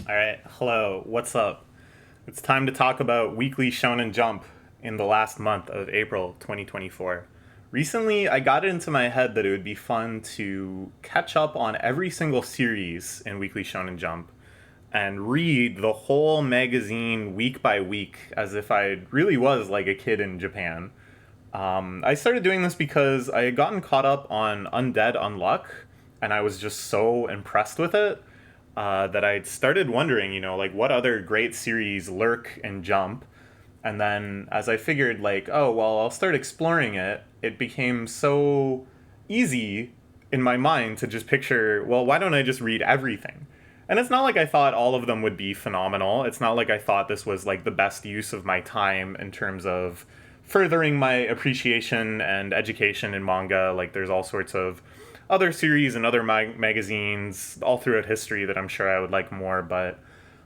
All right, hello, what's up? It's time to talk about Weekly Shonen Jump in the last month of April 2024. Recently, I got it into my head that it would be fun to catch up on every single series in Weekly Shonen Jump and read the whole magazine week by week as if I really was like a kid in Japan. I started doing this because I had gotten caught up on Undead Unluck, and I was just so impressed with it that I started wondering, like what other great series lurk and jump. And then as I figured, like, oh, well, I'll start exploring it, it became so easy in my mind to just picture, well, why don't I just read everything? And it's not like I thought all of them would be phenomenal. It's not like I thought this was like the best use of my time in terms of furthering my appreciation and education in manga. Like, there's all sorts of other series and other magazines all throughout history that I'm sure I would like more, but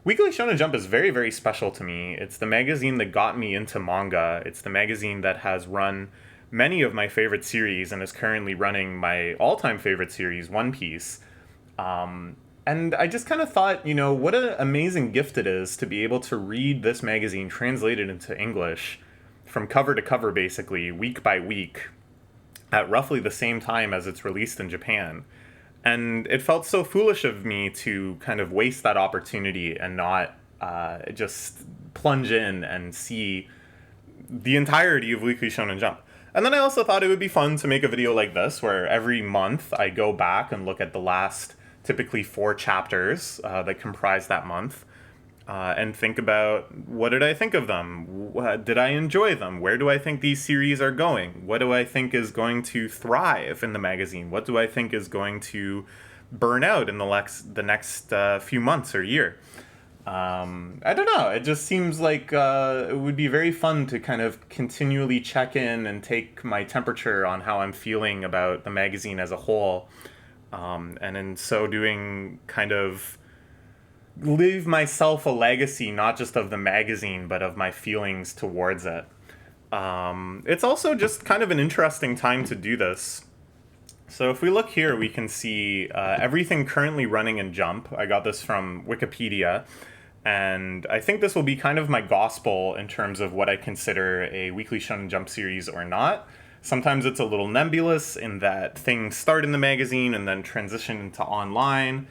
Weekly Shonen Jump is very, very special to me. It's the magazine that got me into manga. It's the magazine that has run many of my favorite series and is currently running my all-time favorite series, One Piece. And I just kind of thought, what an amazing gift it is to be able to read this magazine translated into English from cover to cover, basically, week by week, at roughly the same time as it's released in Japan. And it felt so foolish of me to kind of waste that opportunity and not just plunge in and see the entirety of Weekly Shonen Jump. And then I also thought it would be fun to make a video like this, where every month I go back and look at the last typically 4 chapters that comprise that month, and think about, what did I think of them? Did I enjoy them? Where do I think these series are going? What do I think is going to thrive in the magazine? What do I think is going to burn out in the next few months or year? I don't know. It just seems like it would be very fun to kind of continually check in and take my temperature on how I'm feeling about the magazine as a whole. And in so doing, kind of leave myself a legacy, not just of the magazine, but of my feelings towards it. It's also just kind of an interesting time to do this. So if we look here, we can see everything currently running in Jump. I got this from Wikipedia, and I think this will be kind of my gospel in terms of what I consider a Weekly Shonen Jump series or not. Sometimes it's a little nebulous in that things start in the magazine and then transition into online.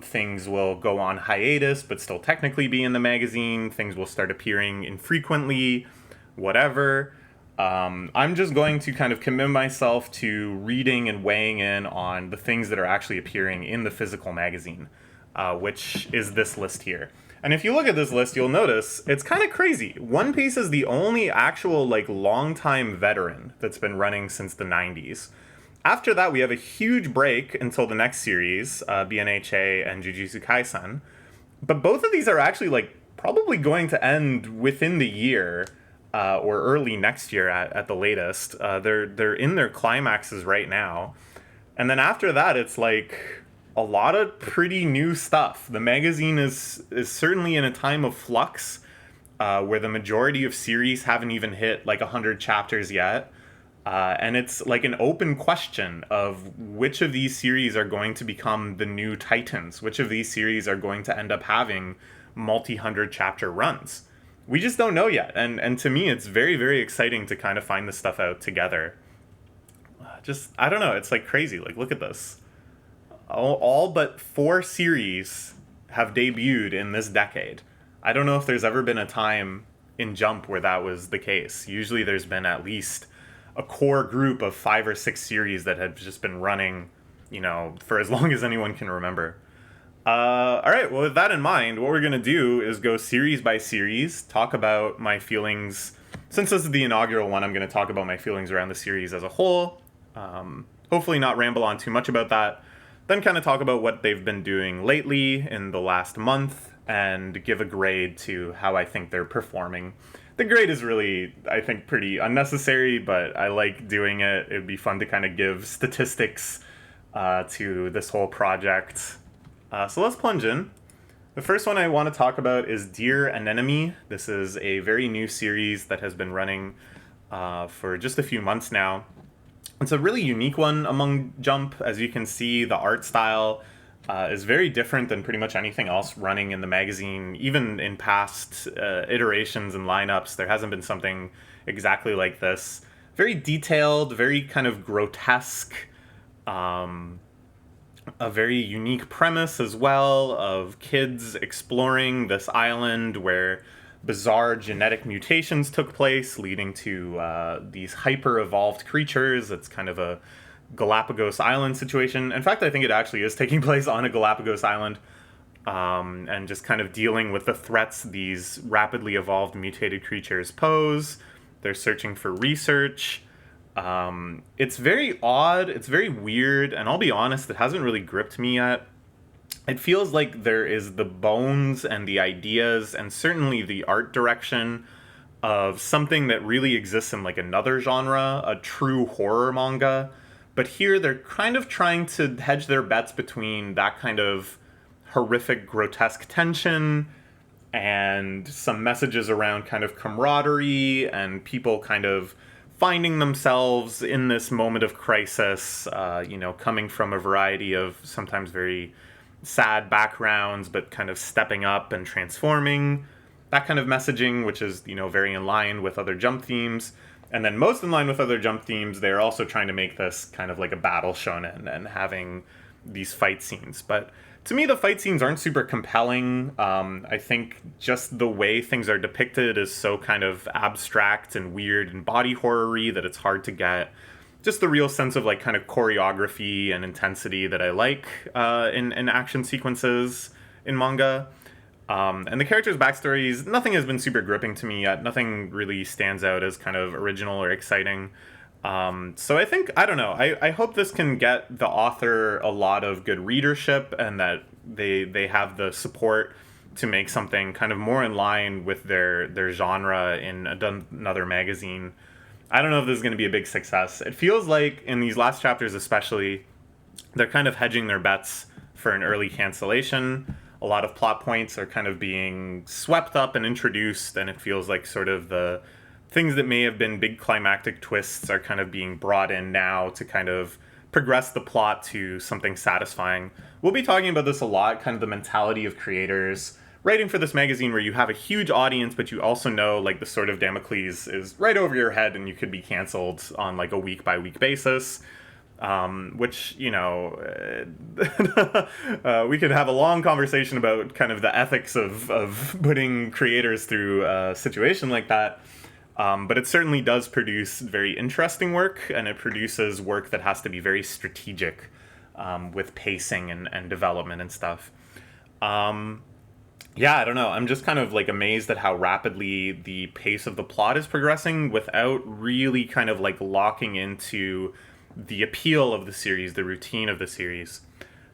Things will go on hiatus but still technically be in the magazine. Things will start appearing infrequently, whatever. I'm just going to kind of commit myself to reading and weighing in on the things that are actually appearing in the physical magazine, which is this list here. And if you look at this list, you'll notice it's kind of crazy. One Piece is the only actual, like, long-time veteran that's been running since the 90s. After that, we have a huge break until the next series, BNHA and Jujutsu Kaisen. But both of these are actually, like, probably going to end within the year, or early next year at the latest. They're in their climaxes right now. And then after that, it's like a lot of pretty new stuff. The magazine is certainly in a time of flux, where the majority of series haven't even hit like 100 chapters yet. And it's like an open question of which of these series are going to become the new titans, which of these series are going to end up having multi-hundred chapter runs. We just don't know yet. And to me, it's very, very exciting to kind of find this stuff out together. I don't know, it's like crazy. Like, look at this. All but 4 series have debuted in this decade. I don't know if there's ever been a time in Jump where that was the case. Usually there's been at least a core group of 5 or 6 series that have just been running, for as long as anyone can remember. All right, well, with that in mind, what we're going to do is go series by series, talk about my feelings. Since this is the inaugural one, I'm going to talk about my feelings around the series as a whole. Hopefully not ramble on too much about that. Then kind of talk about what they've been doing lately in the last month and give a grade to how I think they're performing. The grade is really, I think, pretty unnecessary, but I like doing it. It'd be fun to kind of give statistics to this whole project. So let's plunge in. The first one I want to talk about is Dear Anemone. This is a very new series that has been running for just a few months now. It's a really unique one among Jump. As you can see, the art style is very different than pretty much anything else running in the magazine. Even in past iterations and lineups, there hasn't been something exactly like this. Very detailed, very kind of grotesque, um, a very unique premise as well of kids exploring this island where bizarre genetic mutations took place, leading to these hyper evolved creatures. It's kind of a Galapagos Island situation. In fact, I think it actually is taking place on a Galapagos Island, and just kind of dealing with the threats these rapidly evolved mutated creatures pose. They're searching for research. It's very odd, it's very weird, and I'll be honest, it hasn't really gripped me yet. It feels like there is the bones and the ideas, and certainly the art direction of something that really exists in like another genre, a true horror manga. But here they're kind of trying to hedge their bets between that kind of horrific, grotesque tension and some messages around kind of camaraderie and people kind of finding themselves in this moment of crisis, coming from a variety of sometimes very sad backgrounds, but kind of stepping up and transforming. That kind of messaging, which is, very in line with other Jump themes. And then most in line with other Jump themes, they're also trying to make this kind of like a battle shonen and having these fight scenes. But to me, the fight scenes aren't super compelling. I think just the way things are depicted is so kind of abstract and weird and body horror-y that it's hard to get just the real sense of like kind of choreography and intensity that I like in action sequences in manga. And the characters' backstories, nothing has been super gripping to me yet. Nothing really stands out as kind of original or exciting. So I think, I don't know, I hope this can get the author a lot of good readership and that they have the support to make something kind of more in line with their genre in another magazine. I don't know if this is going to be a big success. It feels like in these last chapters especially, they're kind of hedging their bets for an early cancellation. A lot of plot points are kind of being swept up and introduced, and it feels like sort of the things that may have been big climactic twists are kind of being brought in now to kind of progress the plot to something satisfying. We'll be talking about this a lot, kind of the mentality of creators writing for this magazine where you have a huge audience, but you also know like the sword of Damocles is right over your head and you could be canceled on like a week by week basis. Which, we could have a long conversation about kind of the ethics of putting creators through a situation like that. But it certainly does produce very interesting work, and it produces work that has to be very strategic with pacing and development and stuff. I don't know. I'm just kind of like amazed at how rapidly the pace of the plot is progressing without really kind of like locking into the appeal of the series, the routine of the series.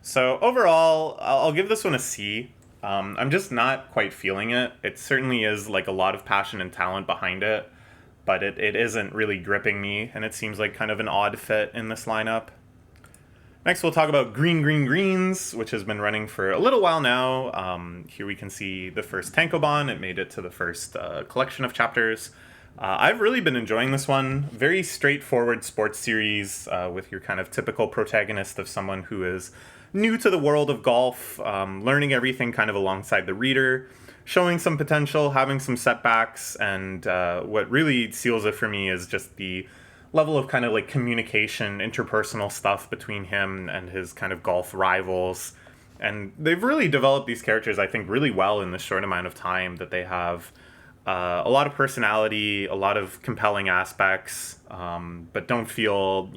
So overall, I'll give this one a C. I'm just not quite feeling it. It certainly is like a lot of passion and talent behind it, but it isn't really gripping me, and it seems like kind of an odd fit in this lineup. Next, we'll talk about Green Green Greens, which has been running for a little while now. Here we can see the first Tankobon. It made it to the first collection of chapters. I've really been enjoying this one. Very straightforward sports series with your kind of typical protagonist of someone who is new to the world of golf, learning everything kind of alongside the reader, showing some potential, having some setbacks, and what really seals it for me is just the level of kind of like communication, interpersonal stuff between him and his kind of golf rivals. And they've really developed these characters, I think, really well in the short amount of time that they have. A lot of personality, a lot of compelling aspects, but don't feel,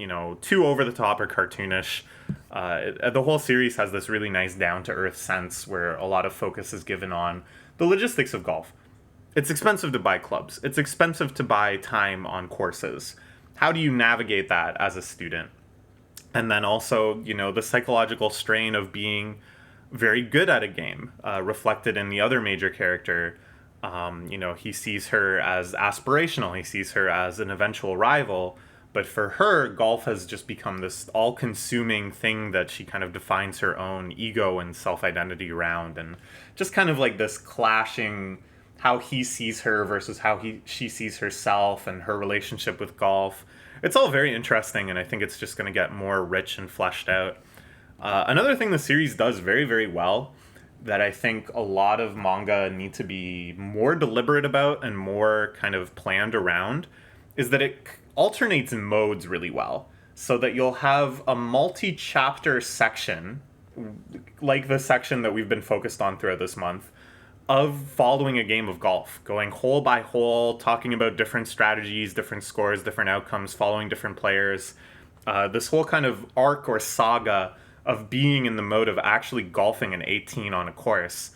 too over the top or cartoonish. The whole series has this really nice down-to-earth sense where a lot of focus is given on the logistics of golf. It's expensive to buy clubs. It's expensive to buy time on courses. How do you navigate that as a student? And then also, the psychological strain of being very good at a game, reflected in the other major character. He sees her as aspirational. He sees her as an eventual rival. But for her, golf has just become this all-consuming thing that she kind of defines her own ego and self-identity around. And just kind of like this clashing how he sees her versus how she sees herself and her relationship with golf. It's all very interesting, and I think it's just going to get more rich and fleshed out. Another thing the series does very, very well that I think a lot of manga need to be more deliberate about and more kind of planned around is that it alternates modes really well. So that you'll have a multi-chapter section, like the section that we've been focused on throughout this month, of following a game of golf, going hole by hole, talking about different strategies, different scores, different outcomes, following different players. This whole kind of arc or saga of being in the mode of actually golfing an 18 on a course.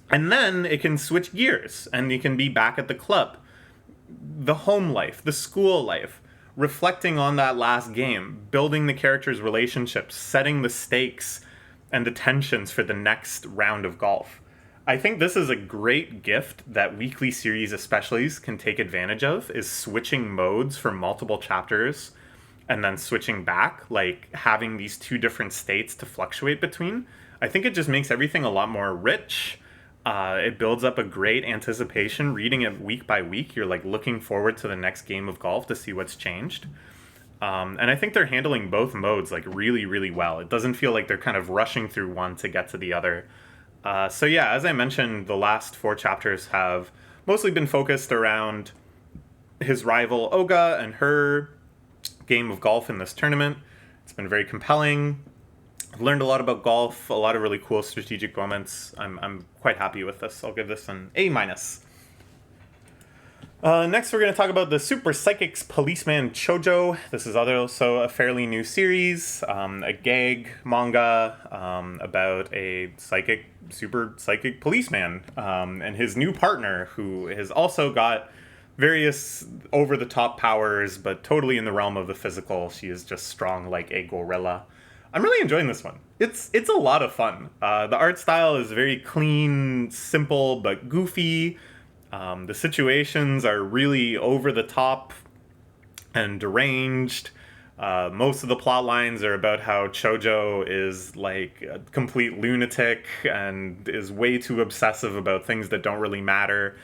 And then it can switch gears and you can be back at the club. The home life, the school life, reflecting on that last game, building the characters' relationships, setting the stakes and the tensions for the next round of golf. I think this is a great gift that weekly series especially can take advantage of, is switching modes for multiple chapters and then switching back, like having these two different states to fluctuate between. I think it just makes everything a lot more rich. It builds up a great anticipation. Reading it week by week, you're like looking forward to the next game of golf to see what's changed. And I think they're handling both modes like really, really well. It doesn't feel like they're kind of rushing through one to get to the other. So yeah, as I mentioned, the last 4 chapters have mostly been focused around his rival Oga and her game of golf in this tournament. It's been very compelling. I've learned a lot about golf, a lot of really cool strategic moments. I'm quite happy with this. I'll give this an A-. Next, we're going to talk about the Super Psychics Policeman Chojo. This is also a fairly new series, a gag manga about a super psychic policeman and his new partner, who has also got various over-the-top powers, but totally in the realm of the physical. She is just strong like a gorilla. I'm really enjoying this one. It's a lot of fun. The art style is very clean, simple, but goofy. The situations are really over the top and deranged. Most of the plot lines are about how Chojo is like a complete lunatic and is way too obsessive about things that don't really matter,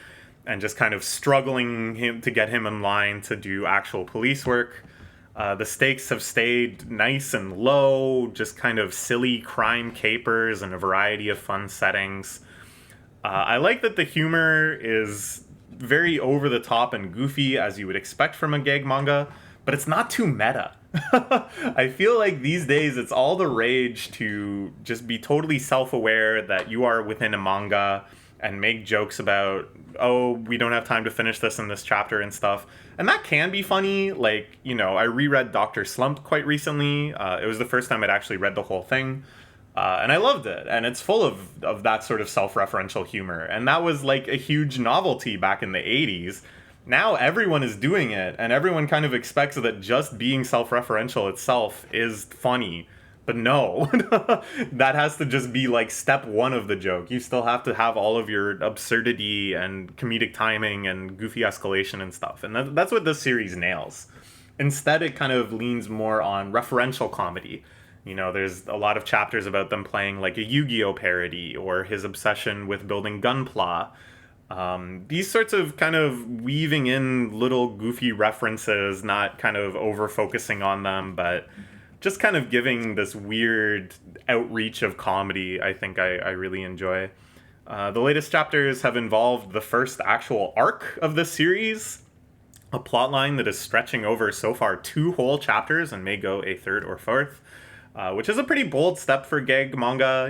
and just kind of struggling to get him in line to do actual police work. The stakes have stayed nice and low, just kind of silly crime capers and a variety of fun settings. I like that the humor is very over the top and goofy, as you would expect from a gag manga, but it's not too meta. I feel like these days it's all the rage to just be totally self-aware that you are within a manga and make jokes about, oh, we don't have time to finish this in this chapter and stuff. And that can be funny. Like, I reread Dr. Slump quite recently. It was the first time I'd actually read the whole thing. And I loved it. And it's full of that sort of self-referential humor. And that was like a huge novelty back in the 80s. Now everyone is doing it, and everyone kind of expects that just being self-referential itself is funny. But no, that has to just be like step 1 of the joke. You still have to have all of your absurdity and comedic timing and goofy escalation and stuff. And that's what this series nails. Instead, it kind of leans more on referential comedy. There's a lot of chapters about them playing like a Yu-Gi-Oh parody or his obsession with building Gunpla. These sorts of kind of weaving in little goofy references, not kind of over-focusing on them, but just kind of giving this weird outreach of comedy, I think I really enjoy. The latest chapters have involved the first actual arc of the series, a plotline that is stretching over so far 2 whole chapters and may go a 3rd or 4th. Which is a pretty bold step for gag manga.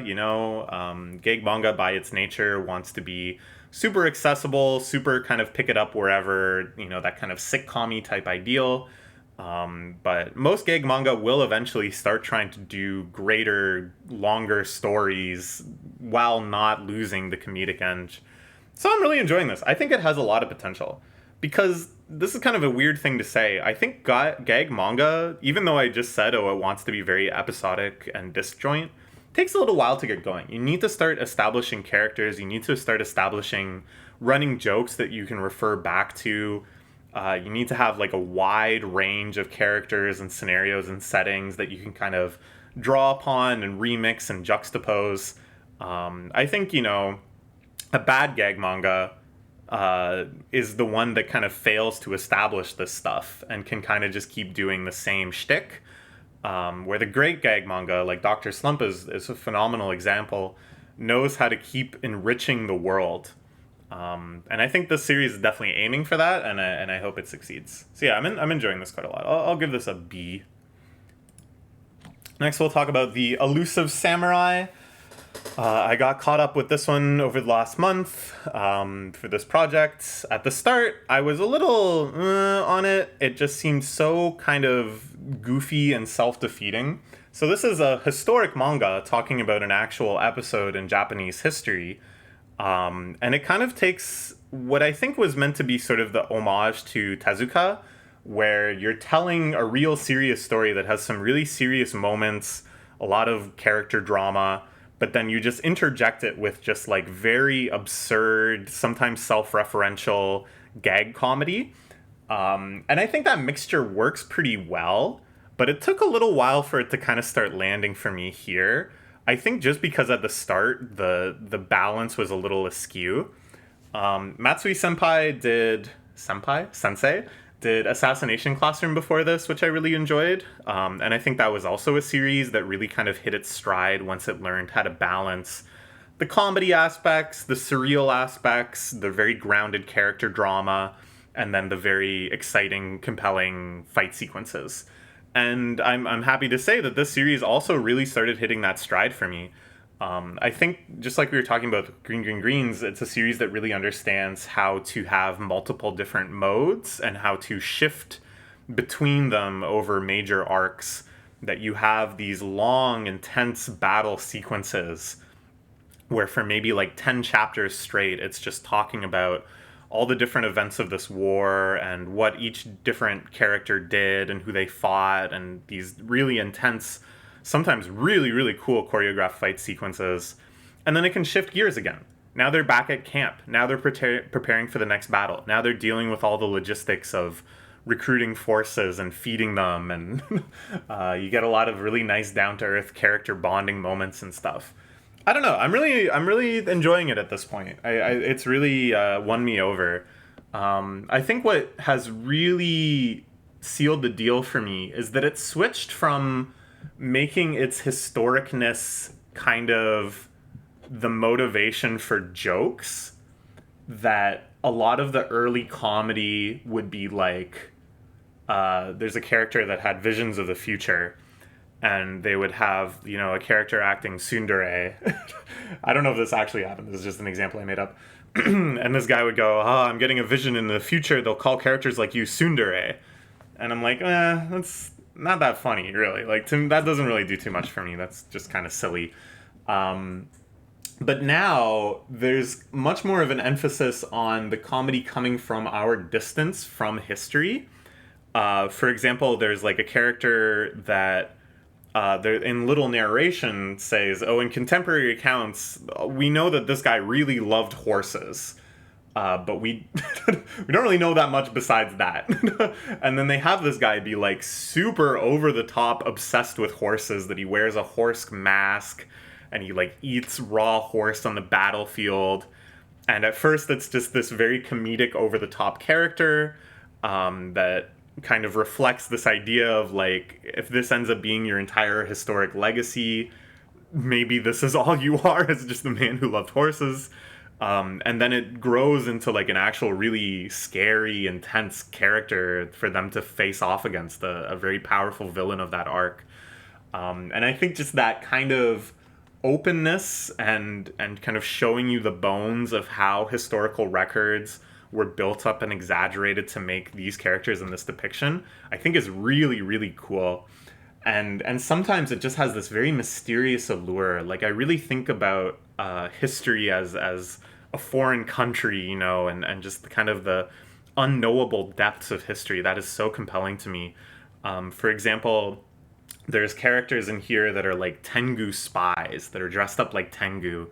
Gag manga by its nature wants to be super accessible, super kind of pick it up wherever, that kind of sitcom-y type ideal. But most gag manga will eventually start trying to do greater, longer stories while not losing the comedic edge. So I'm really enjoying this. I think it has a lot of potential. Because this is kind of a weird thing to say. I think gag manga, even though I just said, it wants to be very episodic and disjoint, takes a little while to get going. You need to start establishing characters. You need to start establishing running jokes that you can refer back to. You need to have like a wide range of characters and scenarios and settings that you can kind of draw upon and remix and juxtapose. I think, a bad gag manga is the one that kind of fails to establish this stuff and can kind of just keep doing the same shtick. where the great gag manga, like Dr. Slump is a phenomenal example, knows how to keep enriching the world. And I think this series is definitely aiming for that, and I hope it succeeds. So yeah, I'm enjoying this quite a lot. I'll give this a B. Next, we'll talk about the Elusive Samurai. I got caught up with this one over the last month for this project. At the start, I was a little on it. It just seemed so kind of goofy and self-defeating. So this is a historic manga talking about an actual episode in Japanese history. And it kind of takes what I think was meant to be sort of the homage to Tezuka, where you're telling a real serious story that has some really serious moments, a lot of character drama, but then you just interject it with just like very absurd, sometimes self-referential gag comedy. And I think that mixture works pretty well, but it took a little while for it to kind of start landing for me here. I think just because at the start, the balance was a little askew. Matsui Sensei did Assassination Classroom before this, which I really enjoyed. And I think that was also a series that really kind of hit its stride once it learned how to balance the comedy aspects, the surreal aspects, the very grounded character drama, and then the very exciting, compelling fight sequences. And I'm happy to say that this series also really started hitting that stride for me. I think, just like we were talking about Green Green Greens, it's a series that really understands how to have multiple different modes and how to shift between them over major arcs, that you have these long, intense battle sequences where for maybe like 10 chapters straight, it's just talking about all the different events of this war and what each different character did and who they fought, and these really intense, sometimes really, really cool choreographed fight sequences. And then it can shift gears again. Now they're back at camp. Now they're preparing for the next battle. Now they're dealing with all the logistics of recruiting forces and feeding them. And you get a lot of really nice down-to-earth character bonding moments and stuff. I don't know. I'm really enjoying it at this point. It's really won me over. I think what has really sealed the deal for me is that it switched from making its historicness kind of the motivation for jokes that a lot of the early comedy would be like, there's a character that had visions of the future, and they would have, a character acting tsundere. I don't know if this actually happened. This is just an example I made up. And this guy would go, I'm getting a vision in the future. They'll call characters like you tsundere. And I'm like, that's not that funny, really. Like, that doesn't really do too much for me. That's just kind of silly. But now there's much more of an emphasis on the comedy coming from our distance from history. For example, there's like a character that there in little narration says, in contemporary accounts, we know that this guy really loved horses. But we we don't really know that much besides that. And then they have this guy be like super over the top obsessed with horses, that he wears a horse mask and he like eats raw horse on the battlefield. And at first it's just this very comedic over the top character that kind of reflects this idea of like, if this ends up being your entire historic legacy, maybe this is all you are, as just a man who loved horses. And then it grows into like an actual really scary, intense character for them to face off against a very powerful villain of that arc. And I think just that kind of openness and kind of showing you the bones of how historical records were built up and exaggerated to make these characters in this depiction, I think is really, really cool. And sometimes it just has this very mysterious allure. Like, I really think about history as a foreign country, and just kind of the unknowable depths of history. That is so compelling to me. For example, there's characters in here that are like Tengu spies, that are dressed up like Tengu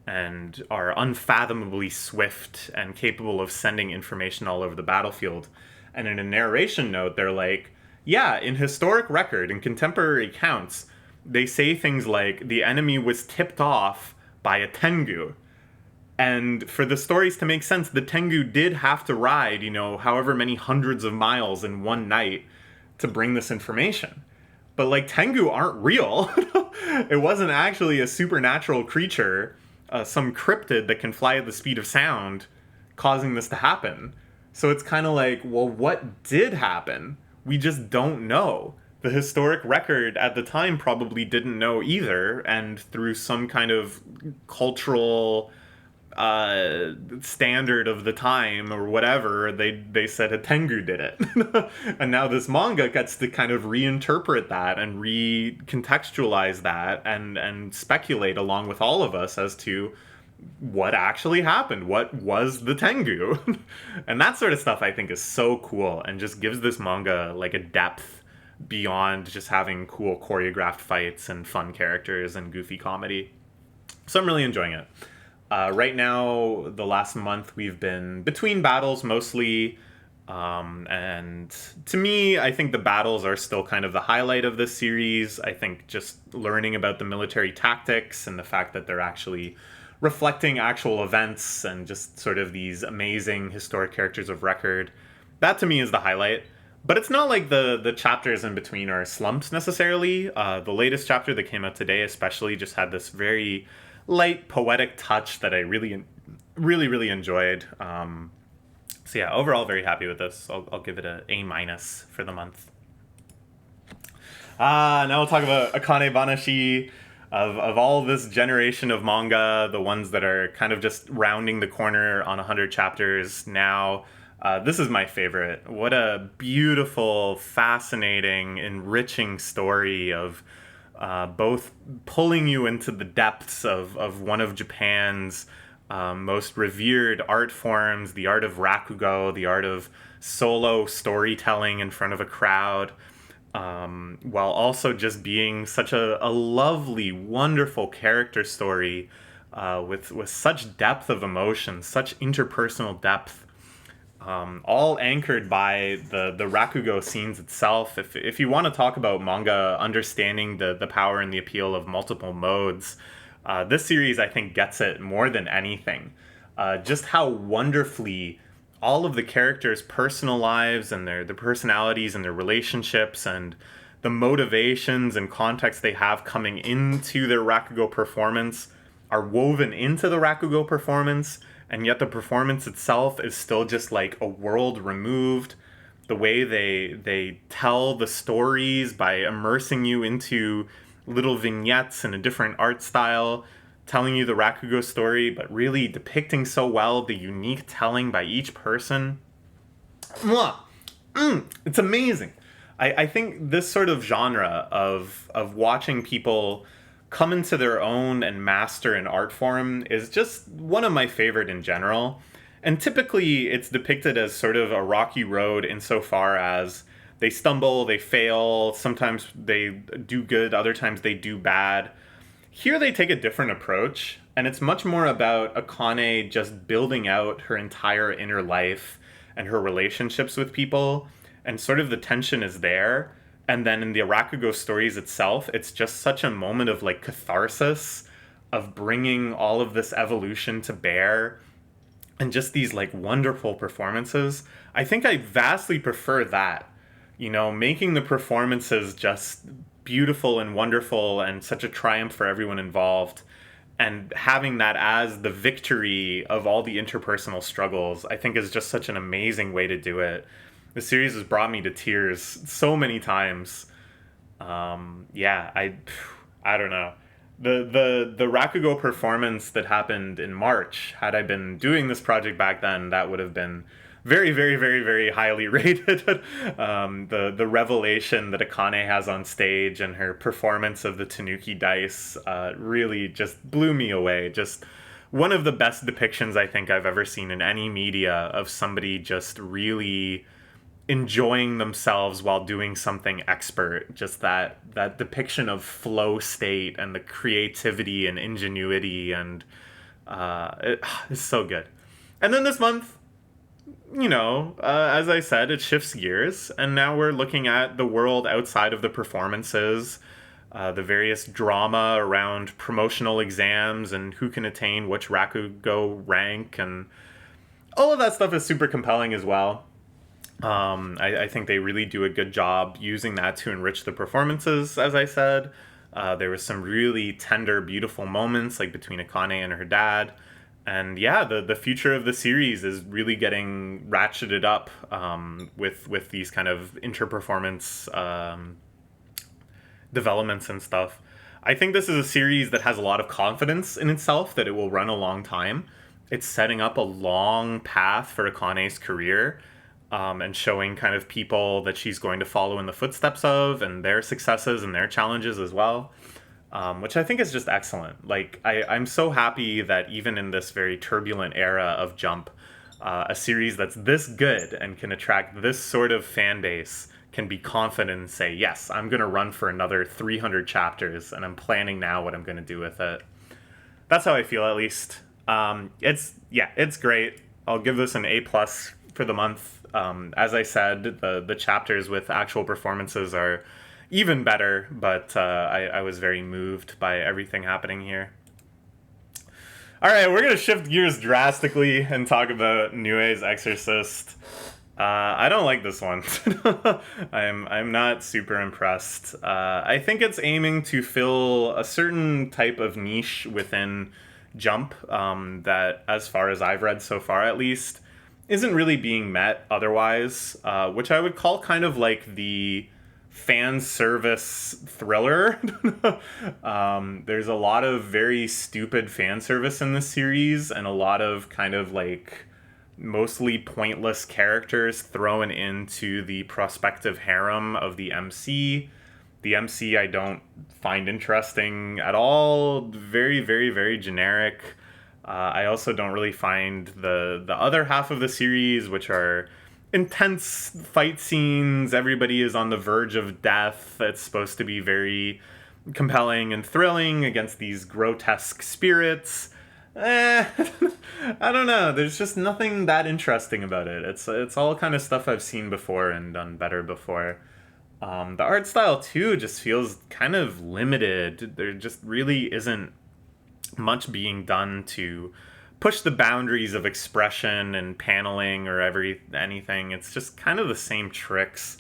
and are unfathomably swift and capable of sending information all over the battlefield. And in a narration note, they're like, yeah, in historic record, in contemporary accounts, they say things like, the enemy was tipped off by a Tengu. And for the stories to make sense, the Tengu did have to ride, however many hundreds of miles in one night to bring this information. but like Tengu aren't real. It wasn't actually a supernatural creature, some cryptid that can fly at the speed of sound, causing this to happen. So it's kind of like, well, what did happen? We just don't know. The historic record at the time probably didn't know either, and through some kind of cultural standard of the time or whatever, they said a Tengu did it. And now this manga gets to kind of reinterpret that and recontextualize that and speculate along with all of us as to what actually happened. What was the Tengu? And that sort of stuff I think is so cool and just gives this manga like a depth beyond just having cool choreographed fights and fun characters and goofy comedy. So I'm really enjoying it. Right now, the last month, we've been between battles mostly. And to me, I think the battles are still kind of the highlight of this series. I think just learning about the military tactics and the fact that they're actually reflecting actual events and just sort of these amazing historic characters of record. That to me is the highlight. But it's not like the chapters in between are slumps necessarily. The latest chapter that came out today especially just had this very light poetic touch that I really enjoyed. So yeah, overall very happy with this. I'll give it a A- for the month. Now we'll talk about Akane-banashi. Of all this generation of manga, the ones that are kind of just rounding the corner on 100 chapters now, this is my favorite. What a beautiful, fascinating, enriching story of both pulling you into the depths of one of Japan's most revered art forms, the art of rakugo, the art of solo storytelling in front of a crowd, while also just being such a lovely, wonderful character story with such depth of emotion, such interpersonal depth. All anchored by the rakugo scenes itself. If you want to talk about manga understanding the power and the appeal of multiple modes, this series I think gets it more than anything. Just how wonderfully all of the characters' personal lives and their personalities and their relationships and the motivations and context they have coming into their rakugo performance are woven into the rakugo performance. And yet the performance itself is still just like a world removed. The way they tell the stories by immersing you into little vignettes in a different art style, telling you the rakugo story, but really depicting so well the unique telling by each person. It's amazing. I think this sort of genre of watching people come into their own and master an art form is just one of my favorite in general. And typically it's depicted as sort of a rocky road insofar as they stumble, they fail, sometimes they do good, other times they do bad. Here they take a different approach, and it's much more about Akane just building out her entire inner life and her relationships with people, and sort of the tension is there. And then in the Rakugo stories itself, it's just such a moment of like catharsis, of bringing all of this evolution to bear, and just these like wonderful performances. I think I vastly prefer that, making the performances just beautiful and wonderful and such a triumph for everyone involved, and having that as the victory of all the interpersonal struggles, I think is just such an amazing way to do it. The series has brought me to tears so many times. I don't know. The Rakugo performance that happened in March, had I been doing this project back then, that would have been very, very, very, very highly rated. The revelation that Akane has on stage and her performance of the Tanuki dice really just blew me away. Just one of the best depictions I think I've ever seen in any media of somebody just really enjoying themselves while doing something expert. Just that depiction of flow state and the creativity and ingenuity, and it's so good. And then this month, as I said, it shifts gears, and now we're looking at the world outside of the performances, the various drama around promotional exams and who can attain which Rakugo rank, and all of that stuff is super compelling as well. I think they really do a good job using that to enrich the performances, as I said. There was some really tender, beautiful moments, like between Akane and her dad. And yeah, the future of the series is really getting ratcheted up with these kind of inter-performance developments and stuff. I think this is a series that has a lot of confidence in itself that it will run a long time. It's setting up a long path for Akane's career, and showing kind of people that she's going to follow in the footsteps of and their successes and their challenges as well, which I think is just excellent. Like, I'm so happy that even in this very turbulent era of Jump, a series that's this good and can attract this sort of fan base can be confident and say, yes, I'm going to run for another 300 chapters and I'm planning now what I'm going to do with it. That's how I feel, at least. It's great. I'll give this an A plus for the month. As I said, the chapters with actual performances are even better, but I was very moved by everything happening here. All right, we're gonna shift gears drastically and talk about Nue's Exorcist. I don't like this one. I'm not super impressed. I think it's aiming to fill a certain type of niche within Jump, that, as far as I've read so far at least, isn't really being met otherwise, which I would call kind of like the fan service thriller. There's a lot of very stupid fan service in this series, and a lot of kind of like mostly pointless characters thrown into the prospective harem of the MC. The MC I don't find interesting at all. Very, very, very generic. I also don't really find the other half of the series, which are intense fight scenes. Everybody is on the verge of death. It's supposed to be very compelling and thrilling against these grotesque spirits. I don't know. There's just nothing that interesting about it. It's all kind of stuff I've seen before and done better before. The art style too just feels kind of limited. There just really isn't much being done to push the boundaries of expression and paneling or anything. It's just kind of the same tricks.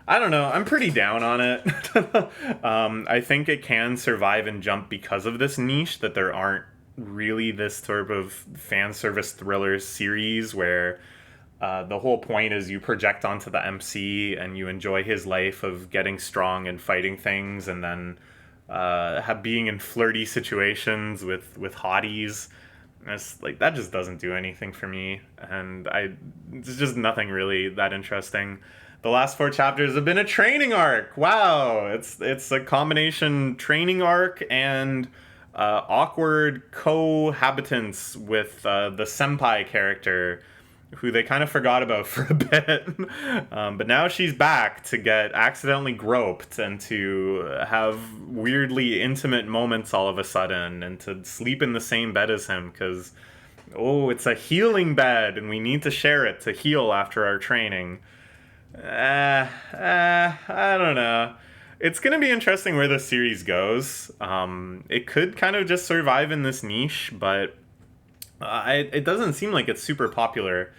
I don't know. I'm pretty down on it. I think it can survive and Jump because of this niche, that there aren't really this sort of fan service thriller series where the whole point is you project onto the MC and you enjoy his life of getting strong and fighting things, and then being in flirty situations with hotties. It's like, that just doesn't do anything for me, and it's just nothing really that interesting. The last 4 chapters have been a training arc. Wow, it's a combination training arc and awkward cohabitance with the senpai character, who they kind of forgot about for a bit. But now she's back to get accidentally groped and to have weirdly intimate moments all of a sudden, and to sleep in the same bed as him because, oh, it's a healing bed and we need to share it to heal after our training. I don't know. It's going to be interesting where the series goes. It could kind of just survive in this niche, but it doesn't seem like it's super popular.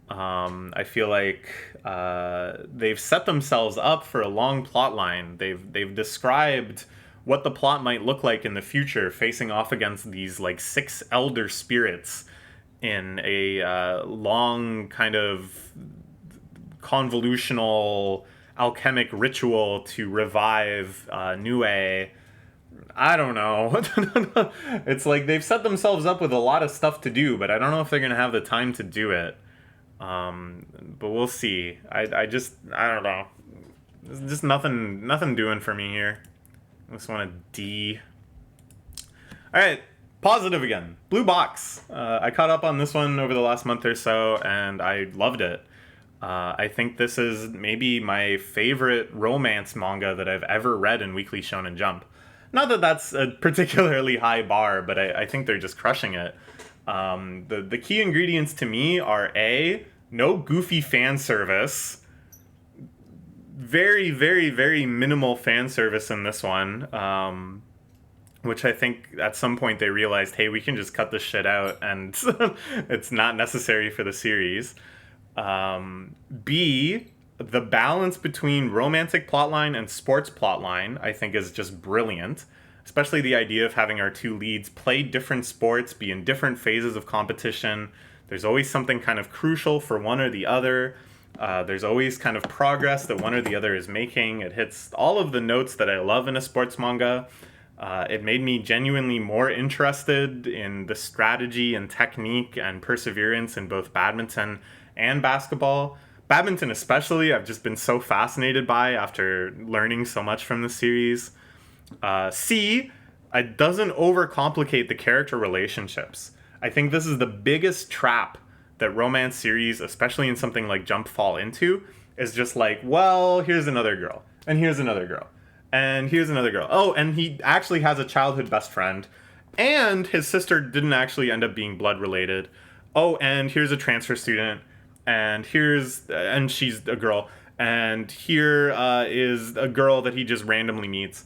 I feel like they've set themselves up for a long plot line. They've described what the plot might look like in the future, facing off against these like 6 elder spirits in a long kind of convolutional alchemic ritual to revive Nue. I don't know. It's like they've set themselves up with a lot of stuff to do, but I don't know if they're going to have the time to do it. But we'll see. I don't know. There's just nothing doing for me here. I just want a D. Alright, positive again. Blue Box. I caught up on this one over the last month or so, and I loved it. I think this is maybe my favorite romance manga that I've ever read in Weekly Shonen Jump. Not that that's a particularly high bar, but I think they're just crushing it. The key ingredients to me are A, no goofy fan service. Very, very, very minimal fan service in this one. Which I think at some point they realized, hey, we can just cut this shit out and it's not necessary for the series. B, the balance between romantic plotline and sports plotline, I think, is just brilliant. Especially the idea of having our two leads play different sports, be in different phases of competition. There's always something kind of crucial for one or the other. There's always kind of progress that one or the other is making. It hits all of the notes that I love in a sports manga. It made me genuinely more interested in the strategy and technique and perseverance in both badminton and basketball. Badminton especially, I've just been so fascinated by after learning so much from the series. C, it doesn't overcomplicate the character relationships. I think this is the biggest trap that romance series, especially in something like Jump, fall into, is just like, well, here's another girl, and here's another girl, and here's another girl. Oh, and he actually has a childhood best friend, and his sister didn't actually end up being blood related. Oh, and here's a transfer student, and she's a girl, and here is a girl that he just randomly meets.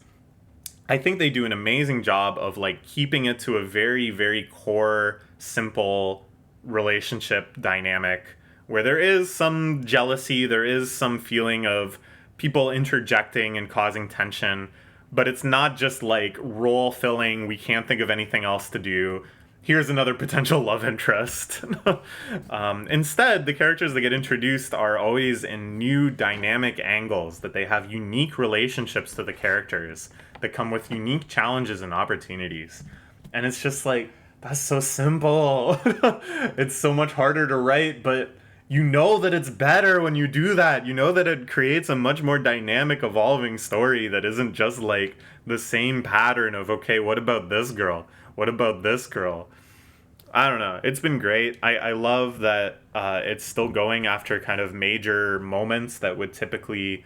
I think they do an amazing job of like keeping it to a very, very core, simple relationship dynamic where there is some jealousy, there is some feeling of people interjecting and causing tension, but it's not just like role filling, we can't think of anything else to do. Here's another potential love interest. Instead, the characters that get introduced are always in new dynamic angles, that they have unique relationships to the characters that come with unique challenges and opportunities. And it's just like, that's so simple. It's so much harder to write, but you know that it's better when you do that. You know that it creates a much more dynamic, evolving story that isn't just like the same pattern of, okay, what about this girl? What about this girl? I don't know. It's been great. I love that it's still going after kind of major moments that would typically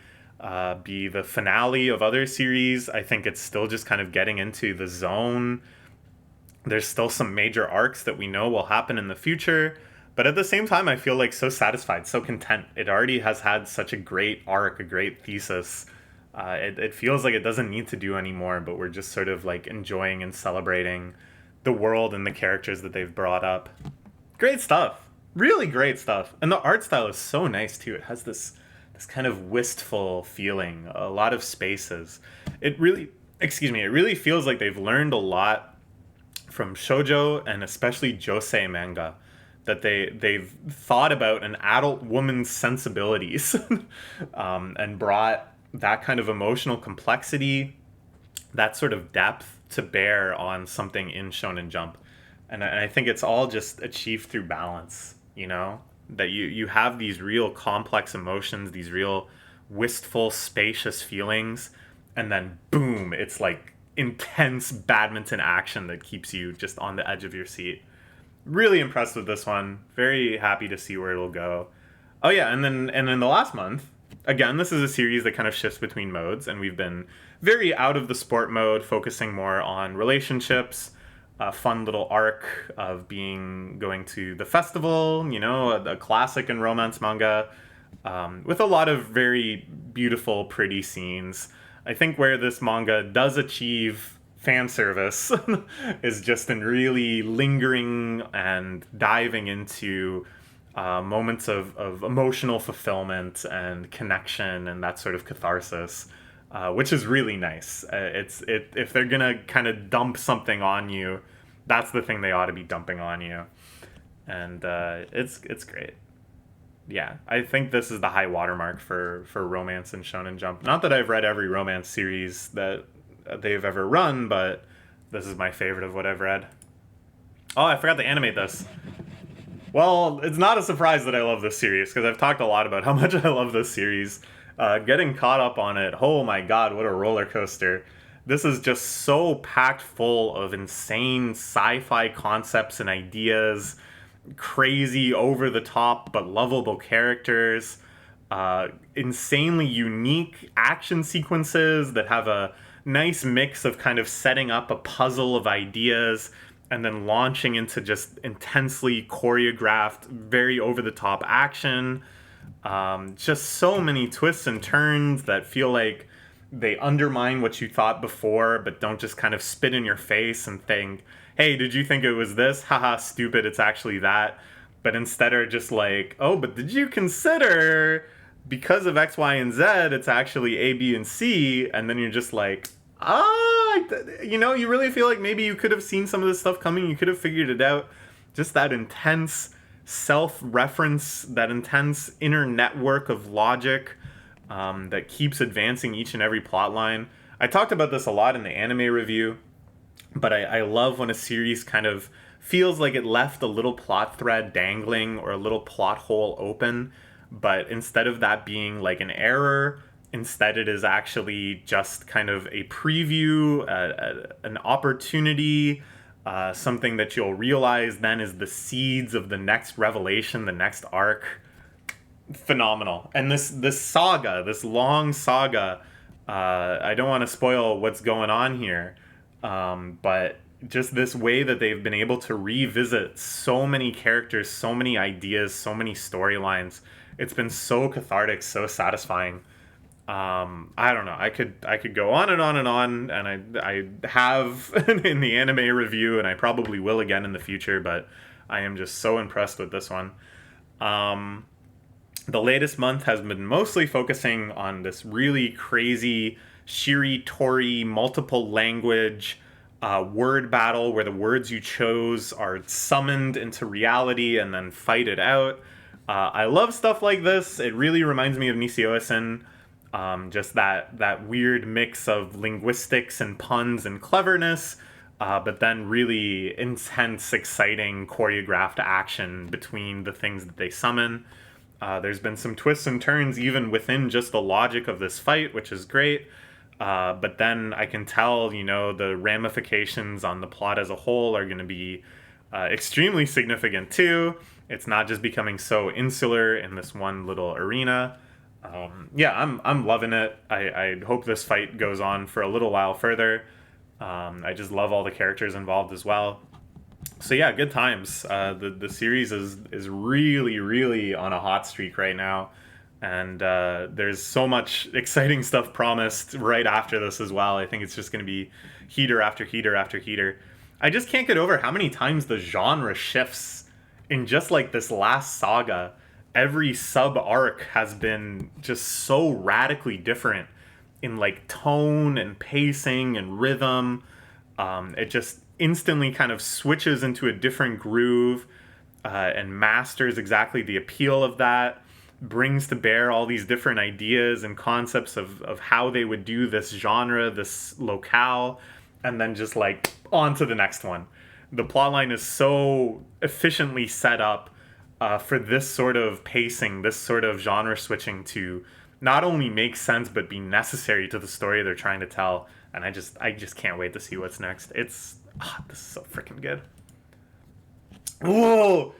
be the finale of other series. I think it's still just kind of getting into the zone. There's still some major arcs that we know will happen in the future. But at the same time, I feel like so satisfied, so content. It already has had such a great arc, a great thesis. It feels like it doesn't need to do anymore, but we're just sort of like enjoying and celebrating the world and the characters that they've brought up. Great stuff. Really great stuff. And the art style is so nice too. It has this kind of wistful feeling, a lot of spaces. It really feels like they've learned a lot from shoujo and especially josei manga, that they've thought about an adult woman's sensibilities and brought that kind of emotional complexity, that sort of depth to bear on something in Shonen Jump. And I think it's all just achieved through balance, you know? That you have these real complex emotions, these real wistful, spacious feelings, and then boom, it's like intense badminton action that keeps you just on the edge of your seat. Really impressed with this one. Very happy to see where it'll go. Oh yeah, and then the last month, again, this is a series that kind of shifts between modes, and we've been very out of the sport mode, focusing more on relationships, a fun little arc of going to the festival, you know, a classic in romance manga, with a lot of very beautiful, pretty scenes. I think where this manga does achieve fan service is just in really lingering and diving into moments of emotional fulfillment and connection and that sort of catharsis, which is really nice. If they're gonna kind of dump something on you, that's the thing they ought to be dumping on you, and it's great. Yeah, I think this is the high watermark for romance and Shonen Jump. Not that I've read every romance series that they've ever run, but this is my favorite of what I've read. Oh, I forgot to animate this. Well, it's not a surprise that I love this series, because I've talked a lot about how much I love this series. Getting caught up on it, oh my god, what a roller coaster. This is just so packed full of insane sci-fi concepts and ideas, crazy, over-the-top, but lovable characters, insanely unique action sequences that have a nice mix of kind of setting up a puzzle of ideas and then launching into just intensely choreographed, very over-the-top action. Just so many twists and turns that feel like they undermine what you thought before, but don't just kind of spit in your face and think, hey, did you think it was this? Haha, stupid, it's actually that. but instead are just like, oh, but did you consider because of X, Y, and Z, it's actually A, B, and C, and then you're just like, you really feel like maybe you could have seen some of this stuff coming, you could have figured it out. Just that intense self-reference, that intense inner network of logic that keeps advancing each and every plot line. I talked about this a lot in the anime review, but I love when a series kind of feels like it left a little plot thread dangling or a little plot hole open, but instead of that being like an error, instead it is actually just kind of a preview, an opportunity, something that you'll realize then is the seeds of the next revelation, the next arc. Phenomenal. And this saga, this long saga, I don't want to spoil what's going on here, but just this way that they've been able to revisit so many characters, so many ideas, so many storylines. It's been so cathartic, so satisfying. I don't know. I could go on and on and on, and I have in the anime review, and I probably will again in the future. But I am just so impressed with this one. The latest month has been mostly focusing on this really crazy shiri-tori multiple language word battle where the words you chose are summoned into reality and then fight it out. I love stuff like this. It really reminds me of Nishio-sen. Just that weird mix of linguistics and puns and cleverness, but then really intense, exciting, choreographed action between the things that they summon. There's been some twists and turns even within just the logic of this fight, which is great. But then I can tell, the ramifications on the plot as a whole are going to be extremely significant too. It's not just becoming so insular in this one little arena. I'm loving it. I hope this fight goes on for a little while further. I just love all the characters involved as well. So yeah, good times. The series is really, really on a hot streak right now. And there's so much exciting stuff promised right after this as well. I think it's just going to be heater after heater after heater. I just can't get over how many times the genre shifts in just like this last saga. Every sub-arc has been just so radically different in like tone and pacing and rhythm. It just instantly kind of switches into a different groove and masters exactly the appeal of that. Brings to bear all these different ideas and concepts of how they would do this genre, this locale, and then just like on to the next one. The plotline is so efficiently set up for this sort of pacing, this sort of genre switching to not only make sense but be necessary to the story they're trying to tell. And I just can't wait to see what's next. This is so freaking good. Whoa!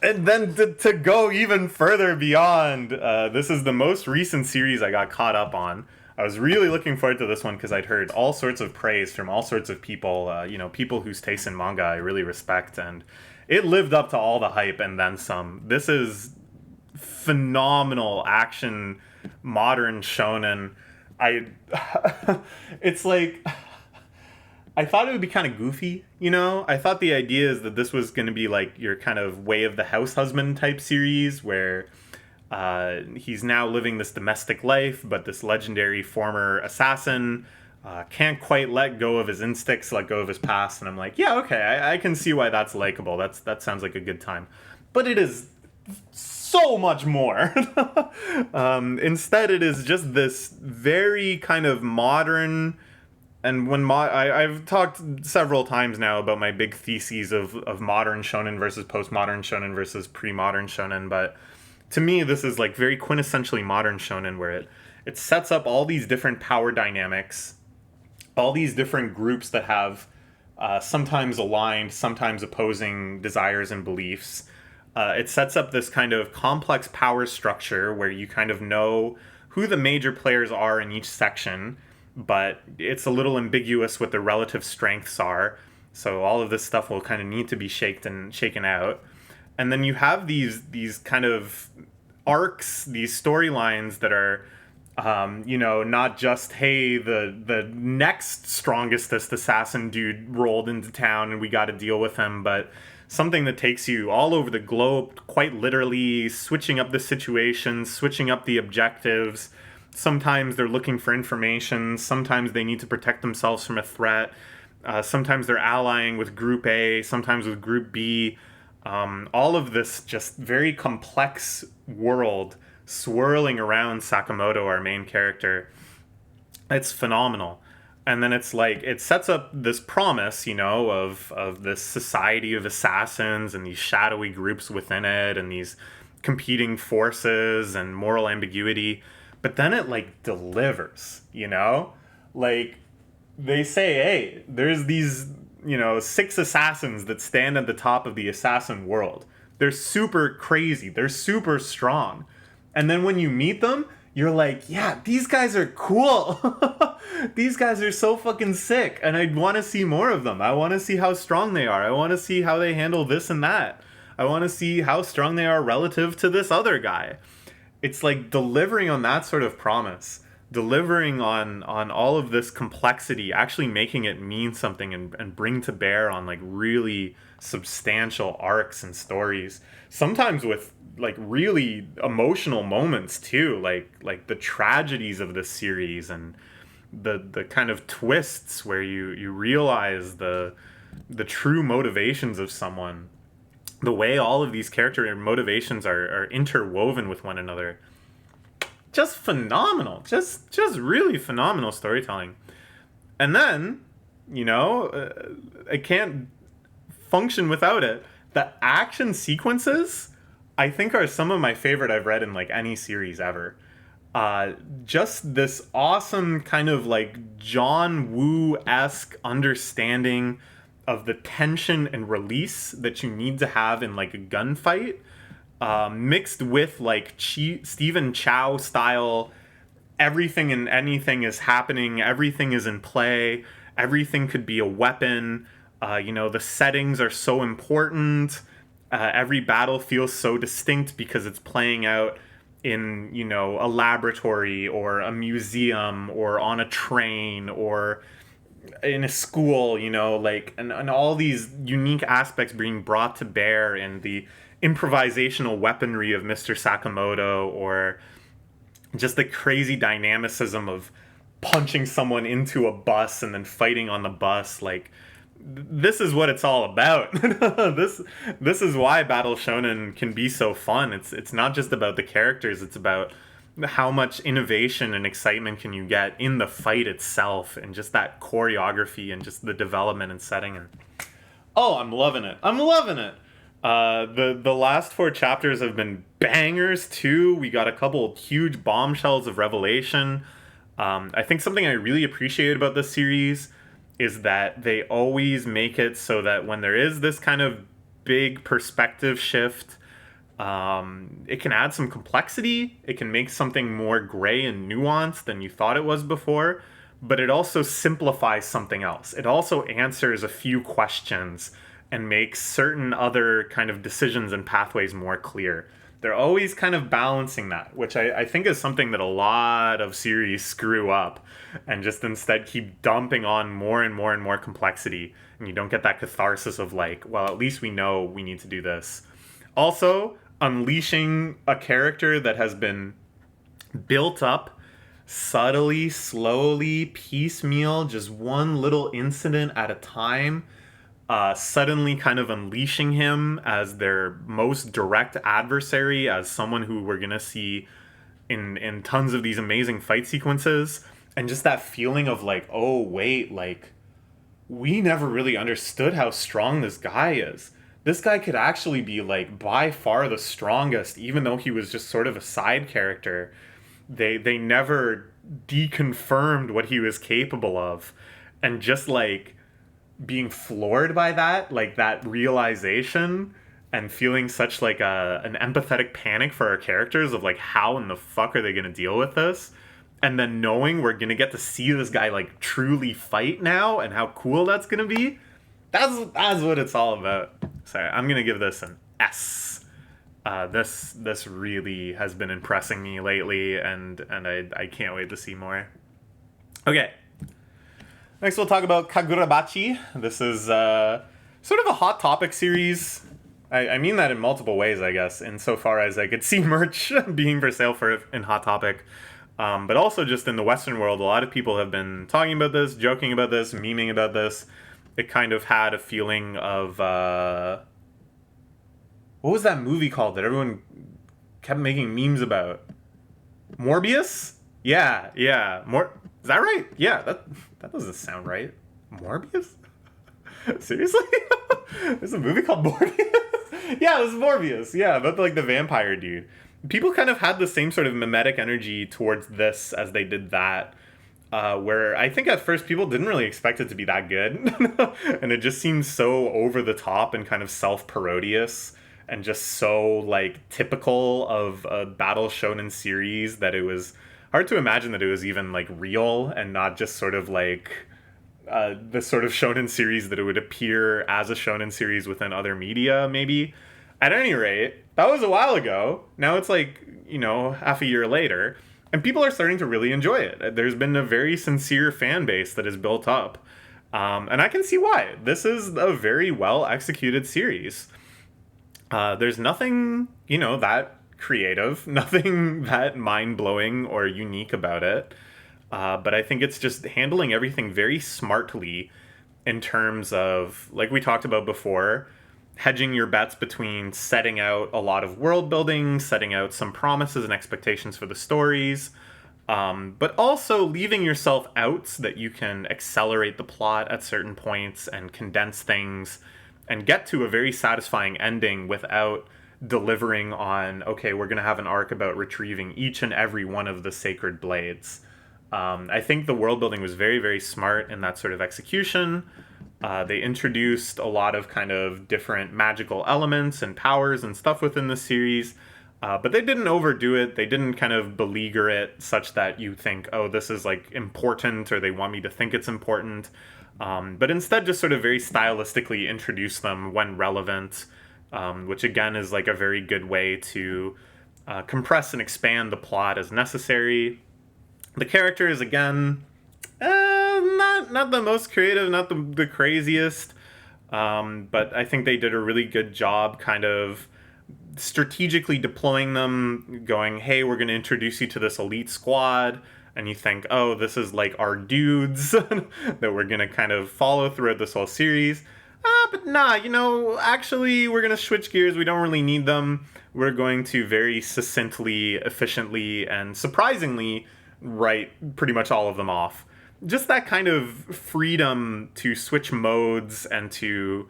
And then to go even further beyond, this is the most recent series I got caught up on. I was really looking forward to this one because I'd heard all sorts of praise from all sorts of people, people whose taste in manga I really respect, and it lived up to all the hype and then some. This is phenomenal action, modern shonen. It's like, I thought it would be kind of goofy, I thought the idea is that this was going to be like your kind of Way of the House Husband type series where he's now living this domestic life, but this legendary former assassin can't quite let go of his instincts, let go of his past. And I'm like, yeah, okay, I can see why that's likable. That sounds like a good time. But it is so much more. Instead, it is just this very kind of modern... And when I've talked several times now about my big theses of modern shonen versus postmodern shonen versus pre-modern shonen, but to me this is like very quintessentially modern shonen, where it sets up all these different power dynamics, all these different groups that have sometimes aligned, sometimes opposing desires and beliefs. It sets up this kind of complex power structure where you kind of know who the major players are in each section, but it's a little ambiguous what the relative strengths are. So all of this stuff will kind of need to be shaken out. And then you have these kind of arcs, these storylines that are, not just, hey, the next strongest assassin dude rolled into town and we got to deal with him, but something that takes you all over the globe, quite literally, switching up the situations, switching up the objectives. Sometimes they're looking for information. Sometimes they need to protect themselves from a threat. Sometimes they're allying with Group A, sometimes with Group B. All of this just very complex world swirling around Sakamoto, our main character. It's phenomenal. And then it's like, it sets up this promise, of this society of assassins and these shadowy groups within it and these competing forces and moral ambiguity. But then it, like, delivers, Like, they say, hey, there's these, 6 assassins that stand at the top of the assassin world. They're super crazy. They're super strong. And then when you meet them, you're like, yeah, these guys are cool. These guys are so fucking sick. And I want to see more of them. I want to see how strong they are. I want to see how they handle this and that. I want to see how strong they are relative to this other guy. It's like delivering on that sort of promise. Delivering on all of this complexity, actually making it mean something and bring to bear on, like, really substantial arcs and stories. Sometimes with, like, really emotional moments too, like the tragedies of this series and the kind of twists where you realize the true motivations of someone, the way all of these character motivations are interwoven with one another. Just phenomenal. Just really phenomenal storytelling. And then, I can't function without it. The action sequences, I think, are some of my favorite I've read in, like, any series ever. Just this awesome kind of, like, John Woo-esque understanding of the tension and release that you need to have in, like, a gunfight. Mixed with, like, Stephen Chow style, everything and anything is happening, everything is in play, everything could be a weapon. The settings are so important. Every battle feels so distinct because it's playing out in, a laboratory or a museum or on a train or in a school, and all these unique aspects being brought to bear in the improvisational weaponry of Mr. Sakamoto, or just the crazy dynamicism of punching someone into a bus and then fighting on the bus. Like, this is what it's all about. This is why Battle Shonen can be so fun. It's not just about the characters, it's about how much innovation and excitement can you get in the fight itself, and just that choreography and just the development and setting. And I'm loving it. The last 4 chapters have been bangers too. We got a couple huge bombshells of revelation. I think something I really appreciate about this series is that they always make it so that when there is this kind of big perspective shift, it can add some complexity. It can make something more gray and nuanced than you thought it was before, but it also simplifies something else. It also answers a few questions and makes certain other kind of decisions and pathways more clear. They're always kind of balancing that, which I think is something that a lot of series screw up and just instead keep dumping on more and more and more complexity. And you don't get that catharsis of, like, well, at least we know we need to do this. Also, unleashing a character that has been built up subtly, slowly, piecemeal, just one little incident at a time, suddenly kind of unleashing him as their most direct adversary, as someone who we're gonna see in tons of these amazing fight sequences, and just that feeling of, like, oh wait, like, we never really understood how strong this guy is. This guy could actually be, like, by far the strongest, even though he was just sort of a side character. They never deconfirmed what he was capable of, and just, like, being floored by that, like, that realization, and feeling such, like, an empathetic panic for our characters of, like, how in the fuck are they gonna deal with this, and then knowing we're gonna get to see this guy, like, truly fight now, and how cool that's gonna be. That's what it's all about. So I'm gonna give this an S. This really has been impressing me lately, and I can't wait to see more. Okay. Next we'll talk about Kagurabachi. This is sort of a hot topic series. I mean that in multiple ways, I guess, insofar as I could see merch being for sale in Hot Topic. But also just in the Western world, a lot of people have been talking about this, joking about this, memeing about this. It kind of had a feeling of... what was that movie called that everyone kept making memes about? Morbius? Yeah. Is that right? Yeah, that doesn't sound right. Morbius? Seriously? There's a movie called Morbius? Yeah, it was Morbius. Yeah, about like the vampire dude. People kind of had the same sort of mimetic energy towards this as they did that. Where I think at first people didn't really expect it to be that good. And it just seemed so over the top and kind of self-parodious and just so like typical of a battle shonen series that it was hard to imagine that it was even like real and not just sort of like the sort of shonen series that it would appear as a shonen series within other media, maybe. At any rate, that was a while ago. Now it's like, half a year later, and people are starting to really enjoy it. There's been a very sincere fan base that is built up. And I can see why. This is a very well executed series. There's nothing, that creative, nothing that mind-blowing or unique about it. But I think it's just handling everything very smartly in terms of, like we talked about before, hedging your bets between setting out a lot of world building, setting out some promises and expectations for the stories, but also leaving yourself out so that you can accelerate the plot at certain points and condense things and get to a very satisfying ending without delivering on, okay, we're going to have an arc about retrieving each and every one of the sacred blades. I think the world building was very, very smart in that sort of execution. They introduced a lot of kind of different magical elements and powers and stuff within the series, but they didn't overdo it. They didn't kind of beleaguer it such that you think, oh, this is like important, or they want me to think it's important. But instead just sort of very stylistically introduce them when relevant, which again is like a very good way to compress and expand the plot as necessary. The characters, again, not the most creative, not the craziest, but I think they did a really good job kind of strategically deploying them, going, hey, we're going to introduce you to this elite squad, and you think, oh, this is like our dudes that we're going to kind of follow throughout this whole series. But nah, actually, we're going to switch gears. We don't really need them. We're going to very succinctly, efficiently, and surprisingly write pretty much all of them off. Just that kind of freedom to switch modes and to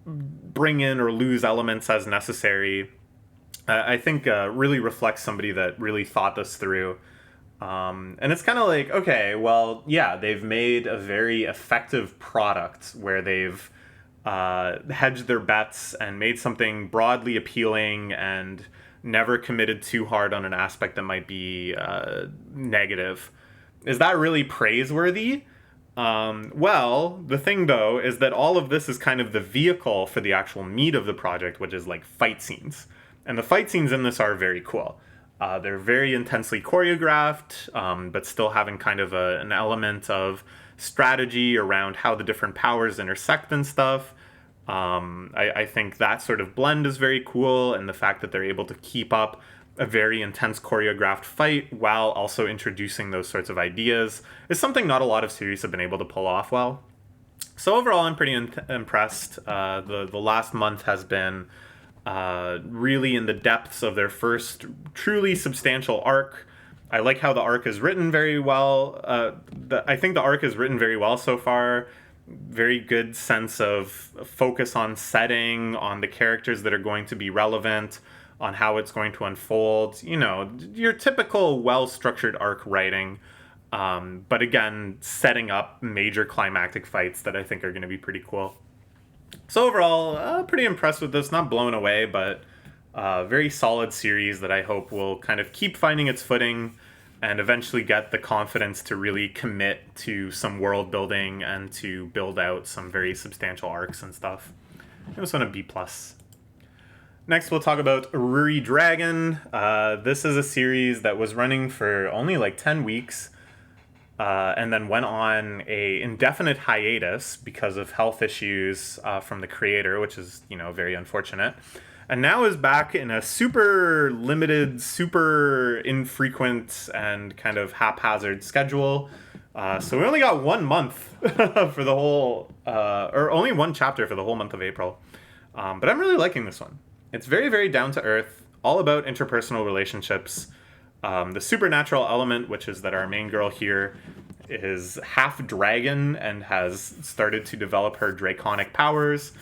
bring in or lose elements as necessary, I think really reflects somebody that really thought this through. And it's kind of like, okay, well, yeah, they've made a very effective product where they've hedged their bets and made something broadly appealing and never committed too hard on an aspect that might be negative. Is that really praiseworthy? Well, the thing, though, is that all of this is kind of the vehicle for the actual meat of the project, which is like fight scenes. And the fight scenes in this are very cool. They're very intensely choreographed, but still having kind of an element of strategy around how the different powers intersect and stuff. I think that sort of blend is very cool, and the fact that they're able to keep up a very intense choreographed fight while also introducing those sorts of ideas is something not a lot of series have been able to pull off well. So overall, I'm pretty impressed. The last month has been really in the depths of their first truly substantial arc. I like how the arc is written very well. I think the arc is written very well so far. Very good sense of focus on setting, on the characters that are going to be relevant, on how it's going to unfold. Your typical well-structured arc writing. But again, setting up major climactic fights that I think are going to be pretty cool. So overall, pretty impressed with this. Not blown away, but very solid series that I hope will kind of keep finding its footing and eventually get the confidence to really commit to some world building and to build out some very substantial arcs and stuff. It was on a B+. Next, we'll talk about RuriDragon. This is a series that was running for only like 10 weeks. and then went on a indefinite hiatus because of health issues from the creator, which is, very unfortunate. And now is back in a super limited, super infrequent, and kind of haphazard schedule. So we only got 1 month for the whole, or only one chapter for the whole month of April. But I'm really liking this one. It's very, very down to earth, all about interpersonal relationships. The supernatural element, which is that our main girl here is half dragon and has started to develop her draconic powers,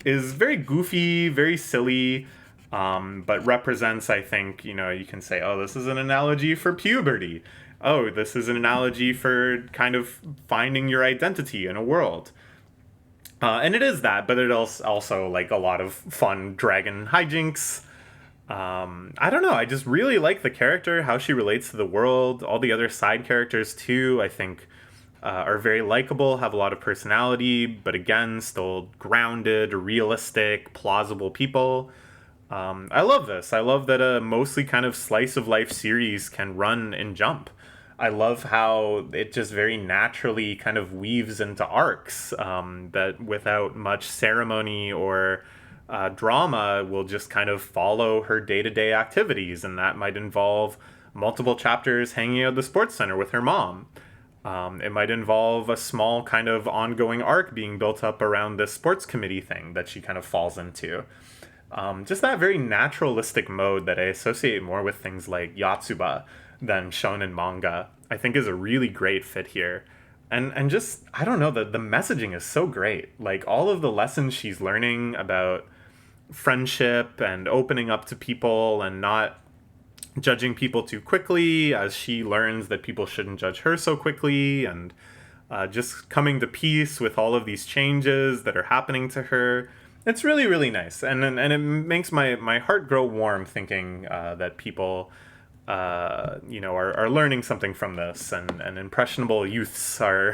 is very goofy, very silly, but represents, I think, you can say, oh, this is an analogy for puberty. Oh, this is an analogy for kind of finding your identity in a world. And it is that, but it also like a lot of fun dragon hijinks. I don't know. I just really like the character, how she relates to the world. All the other side characters too, I think, are very likable, have a lot of personality, but again, still grounded, realistic, plausible people. I love this. I love that a mostly kind of slice of life series can run and jump. I love how it just very naturally kind of weaves into arcs that without much ceremony or drama will just kind of follow her day-to-day activities, and that might involve multiple chapters hanging out at the sports center with her mom. It might involve a small kind of ongoing arc being built up around this sports committee thing that she kind of falls into. Just that very naturalistic mode that I associate more with things like Yotsuba than shonen manga, I think is a really great fit here. And just, I don't know, the messaging is so great. Like, all of the lessons she's learning about friendship and opening up to people and not judging people too quickly, as she learns that people shouldn't judge her so quickly, and just coming to peace with all of these changes that are happening to her. It's really, really nice. And it makes my heart grow warm thinking that people are learning something from this, and impressionable youths are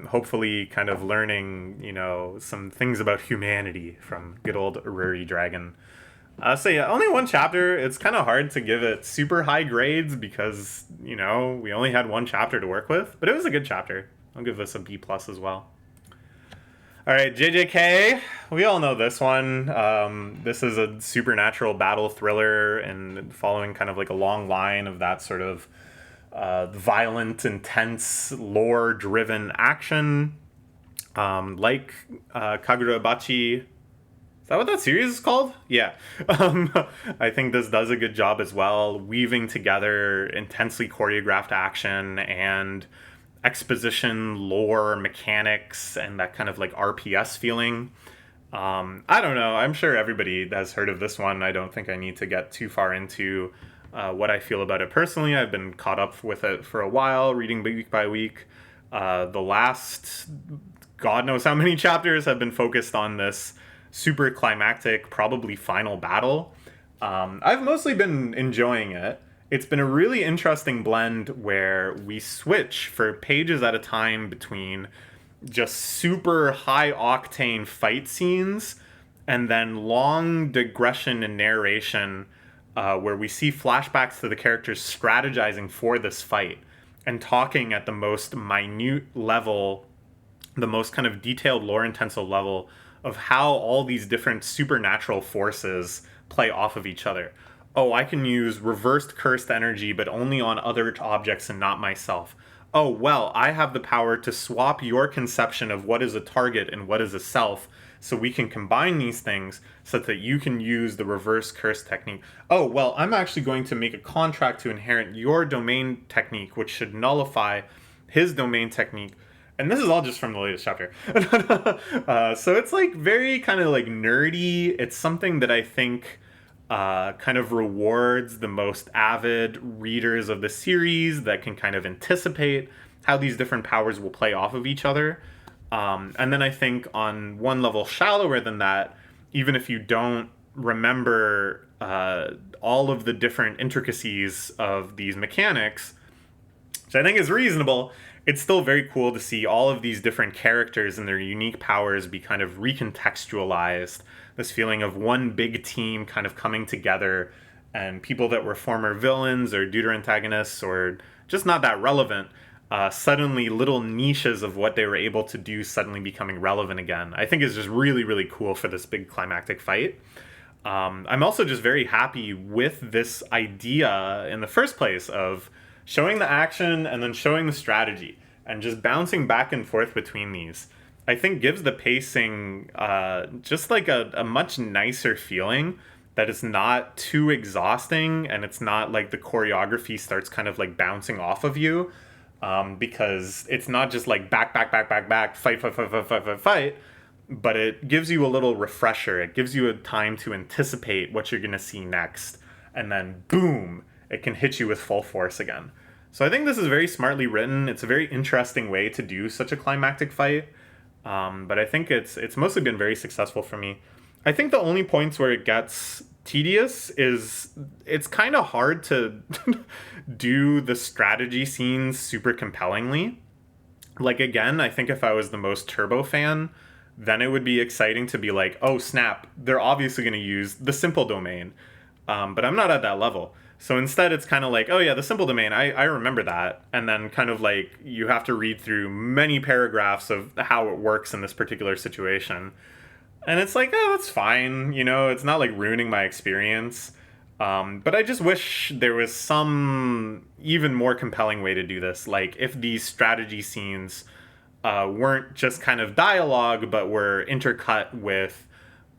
hopefully kind of learning, some things about humanity from good old RuriDragon. So yeah, only one chapter. It's kind of hard to give it super high grades because, we only had one chapter to work with, but it was a good chapter. I'll give this a B+ as well. All right, JJK, we all know this one. This is a supernatural battle thriller and following kind of like a long line of that sort of violent, intense, lore-driven action. Like Kagurabachi. Is that what that series is called? Yeah. I think this does a good job as well, weaving together intensely choreographed action and exposition, lore, mechanics, and that kind of like RPS feeling. I don't know. I'm sure everybody has heard of this one. I don't think I need to get too far into what I feel about it personally. I've been caught up with it for a while, reading week by week. The last God knows how many chapters have been focused on this super climactic, probably final battle. I've mostly been enjoying it. It's been a really interesting blend where we switch for pages at a time between just super high octane fight scenes and then long digression and narration where we see flashbacks to the characters strategizing for this fight and talking at the most minute level, the most kind of detailed lore intensive level of how all these different supernatural forces play off of each other. Oh, I can use reversed cursed energy, but only on other objects and not myself. Oh, well, I have the power to swap your conception of what is a target and what is a self, so we can combine these things so that you can use the reverse curse technique. Oh, well, I'm actually going to make a contract to inherit your domain technique, which should nullify his domain technique. And this is all just from the latest chapter. So it's like very kind of like nerdy. It's something that I think kind of rewards the most avid readers of the series that can kind of anticipate how these different powers will play off of each other. And then I think on one level shallower than that, even if you don't remember all of the different intricacies of these mechanics, which I think is reasonable, it's still very cool to see all of these different characters and their unique powers be kind of recontextualized. This feeling of one big team kind of coming together, and people that were former villains or deuter antagonists or just not that relevant suddenly little niches of what they were able to do suddenly becoming relevant again, I think is just really, really cool for this big climactic fight. I'm also just very happy with this idea in the first place of showing the action and then showing the strategy and just bouncing back and forth between these. I think gives the pacing just like a much nicer feeling, that it's not too exhausting and it's not like the choreography starts kind of like bouncing off of you, because it's not just like back, fight, but it gives you a little refresher. It gives you a time to anticipate what you're going to see next. And then, boom, it can hit you with full force again. So I think this is very smartly written. It's a very interesting way to do such a climactic fight. But I think it's mostly been very successful for me. I think the only points where it gets tedious is it's kind of hard to do the strategy scenes super compellingly. Like, again, I think if I was the most Turbo fan, then it would be exciting to be like, oh snap, they're obviously going to use the simple domain. But I'm not at that level. So instead it's kind of like, oh yeah, the simple domain, I remember that. And then kind of like you have to read through many paragraphs of how it works in this particular situation. And it's like, oh, that's fine. You know, it's not like ruining my experience. But I just wish there was some even more compelling way to do this. Like if these strategy scenes weren't just kind of dialogue, but were intercut with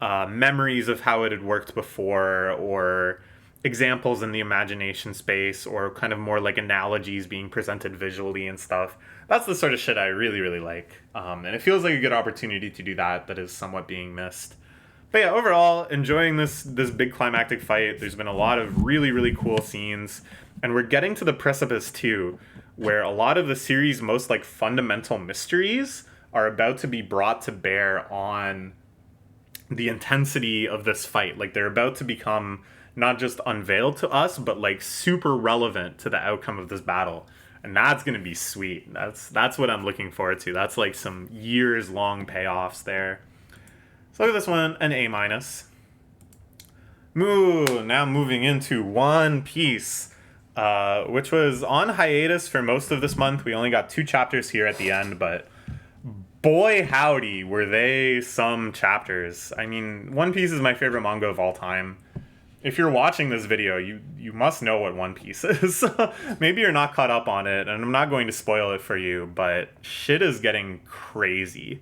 memories of how it had worked before, or examples in the imagination space, or kind of more like analogies being presented visually and stuff. That's the sort of shit I really, really like. And it feels like a good opportunity to do that is somewhat being missed. But yeah, overall, enjoying this big climactic fight. There's been a lot of really, really cool scenes. And we're getting to the precipice, too, where a lot of the series' most, like, fundamental mysteries are about to be brought to bear on the intensity of this fight. Like, they're about to become not just unveiled to us, but, like, super relevant to the outcome of this battle. And that's going to be sweet. That's what I'm looking forward to. That's, like, some years-long payoffs there. So look at this one, an A-. Now moving into One Piece, which was on hiatus for most of this month. We only got 2 chapters here at the end, but boy howdy were they some chapters. I mean, One Piece is my favorite manga of all time. If you're watching this video, you must know what One Piece is. Maybe you're not caught up on it, and I'm not going to spoil it for you, but shit is getting crazy.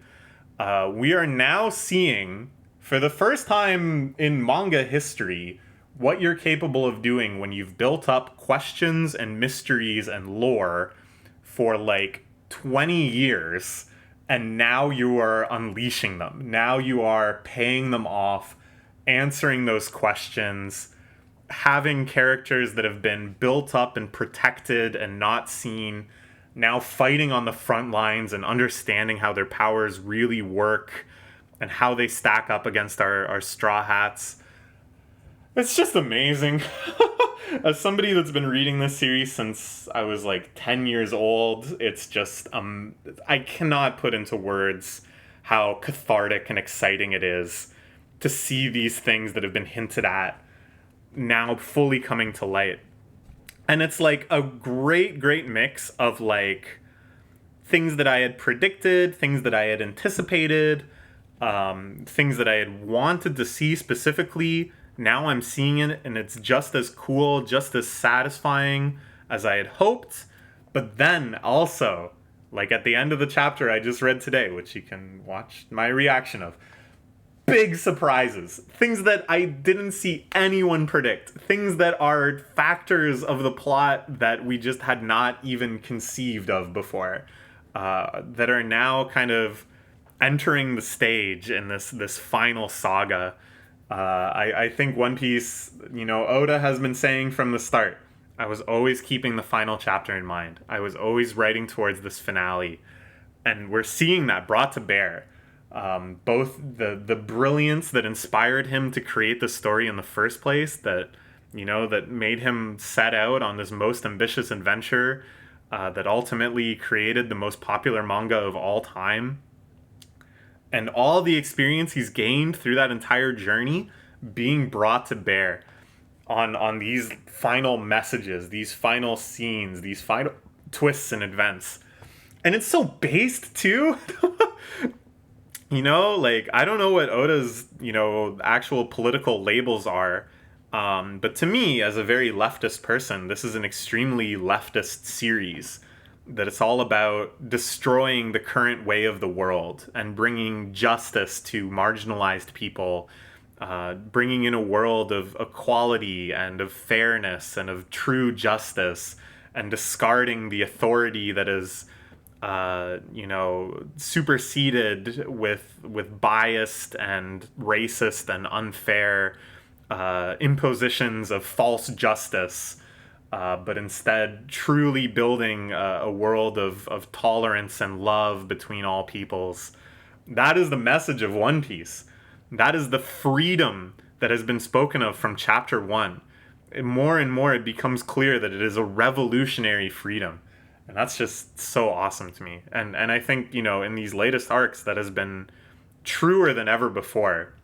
We are now seeing, for the first time in manga history, what you're capable of doing when you've built up questions and mysteries and lore for like 20 years, and now you are unleashing them. Now you are paying them off, answering those questions, having characters that have been built up and protected and not seen, now fighting on the front lines and understanding how their powers really work and how they stack up against our Straw Hats. It's just amazing. As somebody that's been reading this series since I was like 10 years old, it's just, I cannot put into words how cathartic and exciting it is to see these things that have been hinted at now fully coming to light. And it's like a great, great mix of like things that I had predicted, things that I had anticipated, things that I had wanted to see specifically. Now I'm seeing it, and it's just as cool, just as satisfying as I had hoped. But then also, like at the end of the chapter I just read today, which you can watch my reaction of, big surprises, things that I didn't see anyone predict, things that are factors of the plot that we just had not even conceived of before, that are now kind of entering the stage in this final saga. I think One Piece, Oda has been saying from the start, I was always keeping the final chapter in mind. I was always writing towards this finale, and we're seeing that brought to bear. Both the brilliance that inspired him to create the story in the first place, that made him set out on this most ambitious adventure, that ultimately created the most popular manga of all time, and all the experience he's gained through that entire journey being brought to bear on these final messages, these final scenes, these twists and events. And it's so based too. Like, I don't know what Oda's, actual political labels are. But to me, as a very leftist person, this is an extremely leftist series. That it's all about destroying the current way of the world and bringing justice to marginalized people, bringing in a world of equality and of fairness and of true justice, and discarding the authority that is superseded with biased and racist and unfair impositions of false justice, but instead truly building a world of tolerance and love between all peoples. That is the message of One Piece. That is the freedom that has been spoken of from chapter 1. And more it becomes clear that it is a revolutionary freedom. And that's just so awesome to me. And I think, in these latest arcs, that has been truer than ever before.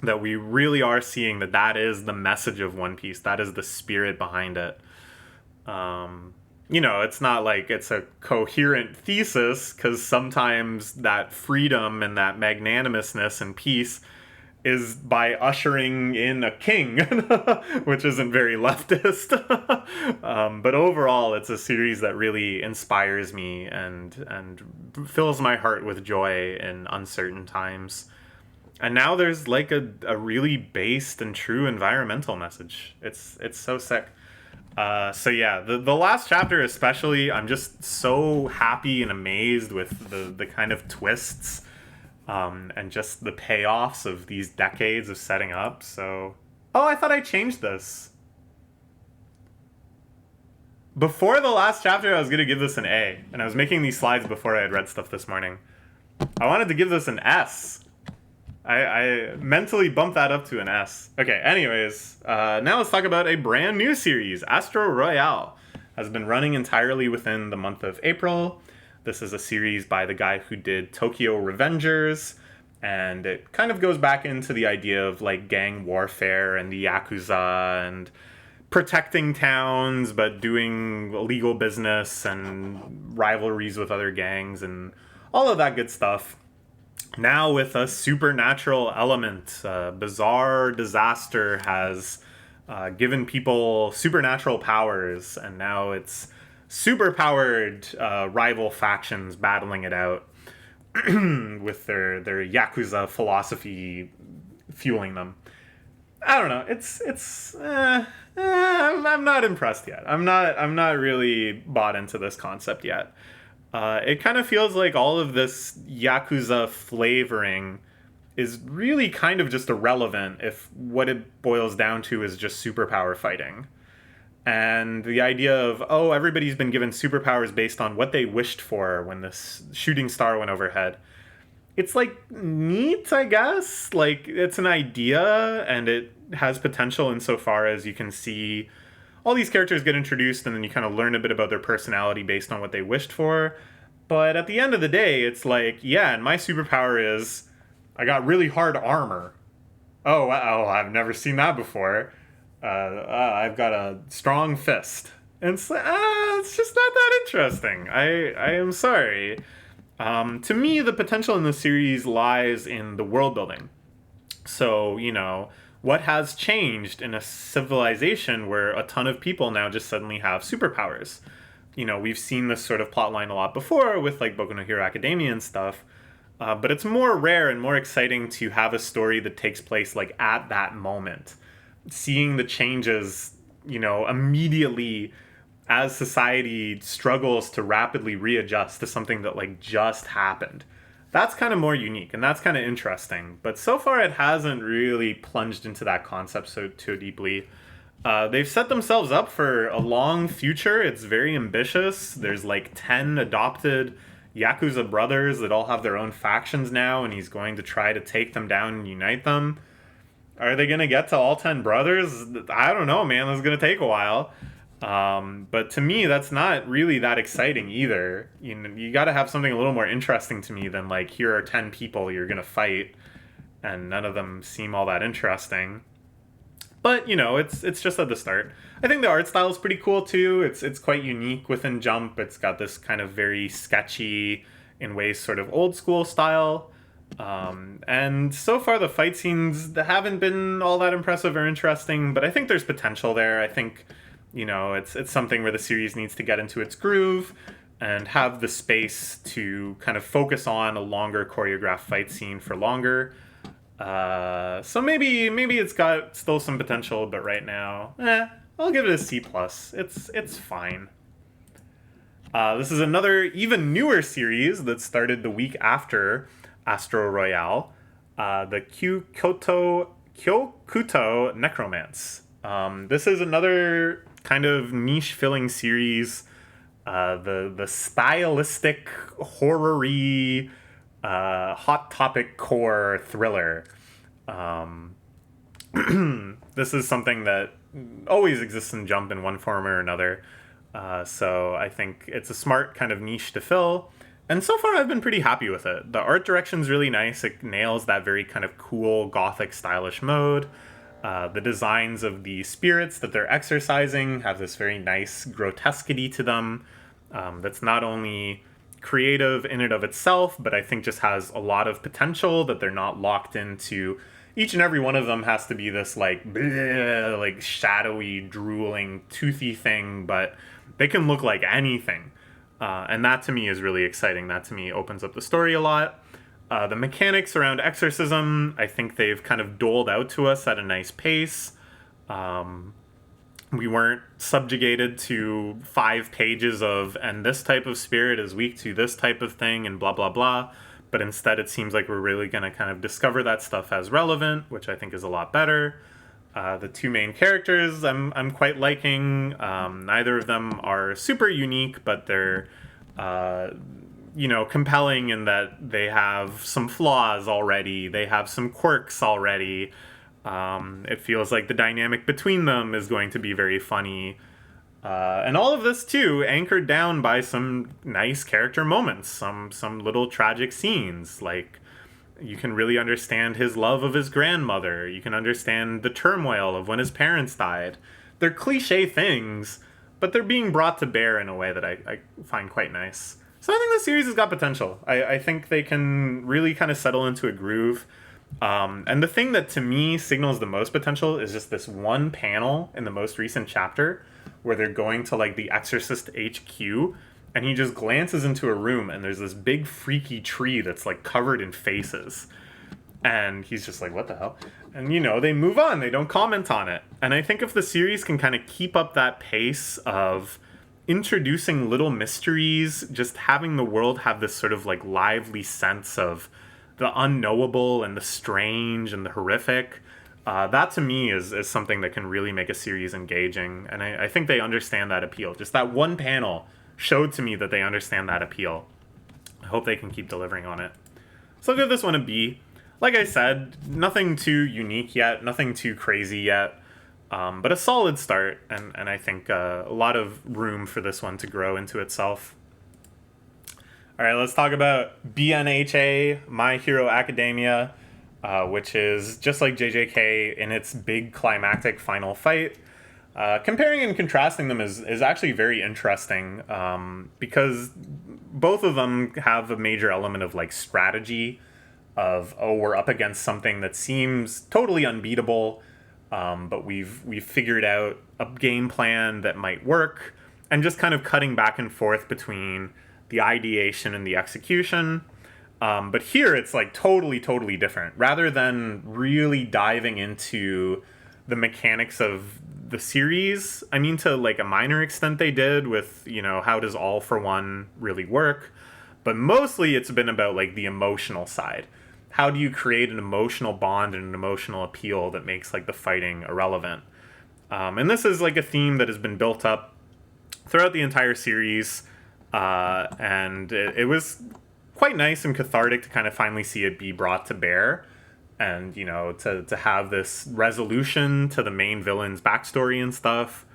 That we really are seeing that is the message of One Piece. That is the spirit behind it. It's not like it's a coherent thesis, because sometimes that freedom and that magnanimousness and peace is by ushering in a king, which isn't very leftist. But overall, it's a series that really inspires me and fills my heart with joy in uncertain times. And now there's like a really based and true environmental message. It's so sick. So yeah, the last chapter especially, I'm just so happy and amazed with the kind of twists and just the payoffs of these decades of setting up. So, I thought I changed this. Before the last chapter, I was going to give this an A, and I was making these slides before I had read stuff this morning. I wanted to give this an S. I mentally bumped that up to an S. Okay, anyways, now let's talk about a brand new series. Astro Royale has been running entirely within the month of April. This is a series by the guy who did Tokyo Revengers, and it kind of goes back into the idea of like gang warfare and the Yakuza and protecting towns but doing illegal business and rivalries with other gangs and all of that good stuff. Now with a supernatural element, bizarre disaster has given people supernatural powers, and now it's super-powered rival factions battling it out with their Yakuza philosophy fueling them. I don't know. I'm not impressed yet. I'm not really bought into this concept yet. It kind of feels like all of this Yakuza flavoring is really kind of just irrelevant if what it boils down to is just superpower fighting. And the idea of, everybody's been given superpowers based on what they wished for when this shooting star went overhead. It's like neat, I guess. Like, it's an idea and it has potential insofar as you can see all these characters get introduced and then you kind of learn a bit about their personality based on what they wished for. But at the end of the day, it's like, yeah, and my superpower is I got really hard armor. Oh, wow, I've never seen that before. I've got a strong fist. And it's just not that interesting. I am sorry. To me, the potential in the series lies in the world building. So, what has changed in a civilization where a ton of people now just suddenly have superpowers? We've seen this sort of plotline a lot before with like Boku no Hero Academia and stuff. But it's more rare and more exciting to have a story that takes place like at that moment. Seeing the changes, immediately as society struggles to rapidly readjust to something that like just happened. That's kind of more unique and that's kind of interesting. But so far it hasn't really plunged into that concept so too deeply. They've set themselves up for a long future. It's very ambitious. There's like 10 adopted Yakuza brothers that all have their own factions now, and he's going to try to take them down and unite them. Are they going to get to all 10 brothers? I don't know, man. This is going to take a while. But to me, that's not really that exciting either. You got to have something a little more interesting to me than like, here are 10 people you're going to fight, and none of them seem all that interesting. But, it's just at the start. I think the art style is pretty cool, too. It's quite unique within Jump. It's got this kind of very sketchy, in ways, sort of old school style. And so far, the fight scenes haven't been all that impressive or interesting, but I think there's potential there. I think, it's something where the series needs to get into its groove and have the space to kind of focus on a longer choreographed fight scene for longer. So maybe it's got still some potential, but right now, I'll give it a C+. It's fine. This is another even newer series that started the week after Astro Royale, the Kyokuto Necromance. This is another kind of niche-filling series. The stylistic, horror-y, hot topic core thriller. This is something that always exists in Jump in one form or another. So I think it's a smart kind of niche to fill. And so far I've been pretty happy with it. The art direction's really nice. It nails that very kind of cool, gothic, stylish mode. The designs of the spirits that they're exorcising have this very nice grotesquity to them. That's not only creative in and of itself, but I think just has a lot of potential, that they're not locked into. Each and every one of them has to be this bleh, like shadowy, drooling, toothy thing, but they can look like anything. And that to me is really exciting. That to me opens up the story a lot. The mechanics around exorcism, I think they've kind of doled out to us at a nice pace. We weren't subjugated to 5 pages of, and this type of spirit is weak to this type of thing, and blah, blah, blah. But instead, it seems like we're really going to kind of discover that stuff as relevant, which I think is a lot better. The 2 main characters I'm quite liking. Neither of them are super unique, but they're, compelling in that they have some flaws already. They have some quirks already. It feels like the dynamic between them is going to be very funny. And all of this, too, anchored down by some nice character moments, some little tragic scenes. Like, you can really understand his love of his grandmother. You can understand the turmoil of when his parents died. They're cliche things, but they're being brought to bear in a way that I find quite nice. So I think the series has got potential. I think they can really kind of settle into a groove. And the thing that to me signals the most potential is just this one panel in the most recent chapter where they're going to the Exorcist HQ, and he just glances into a room and there's this big freaky tree that's covered in faces. And he's just like, what the hell? And they move on, they don't comment on it. And I think if the series can kind of keep up that pace of introducing little mysteries, just having the world have this sort of lively sense of the unknowable and the strange and the horrific, that to me is something that can really make a series engaging. And I think they understand that appeal. Just that one panel showed to me that they understand that appeal. I hope they can keep delivering on it. So I'll give this one a B. Like I said, nothing too unique yet, nothing too crazy yet, but a solid start, and I think a lot of room for this one to grow into itself. All right, let's talk about BNHA, My Hero Academia, which is just like JJK in its big climactic final fight. Comparing and contrasting them is actually very interesting, because both of them have a major element of strategy, of, we're up against something that seems totally unbeatable, but we've figured out a game plan that might work, and just kind of cutting back and forth between the ideation and the execution. But here it's totally different. Rather than really diving into the mechanics of the series, I mean, to a minor extent they did with, how does All for One really work? But mostly it's been about the emotional side. How do you create an emotional bond and an emotional appeal that makes the fighting irrelevant? And this is a theme that has been built up throughout the entire series. And it was quite nice and cathartic to kind of finally see it be brought to bear, and to have this resolution to the main villain's backstory and stuff.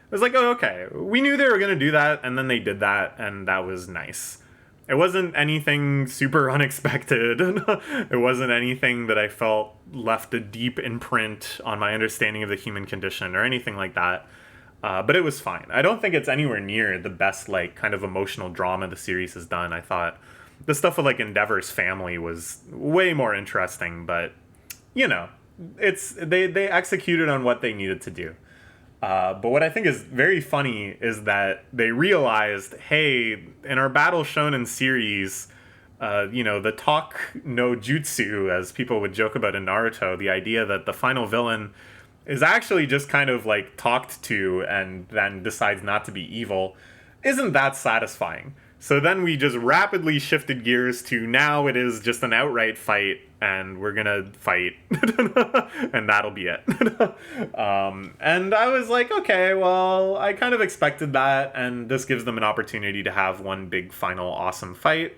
It was oh, okay, we knew they were going to do that, and then they did that, and that was nice. it wasn't anything super unexpected. It wasn't anything that I felt left a deep imprint on my understanding of the human condition or anything like that. But it was fine. I don't think it's anywhere near the best, like, kind of emotional drama the series has done. I thought the stuff with, like, Endeavor's family was way more interesting, but, you know, they executed on what they needed to do. But what I think is very funny is that they realized, hey, in our Battle Shonen series, the talk no jutsu, as people would joke about in Naruto, the idea that the final villain is actually just kind of like talked to and then decides not to be evil, isn't that satisfying. So then we just rapidly shifted gears to now it is just an outright fight, and we're gonna fight, and that'll be it. And I was like, okay, well, I kind of expected that, and this gives them an opportunity to have one big final awesome fight.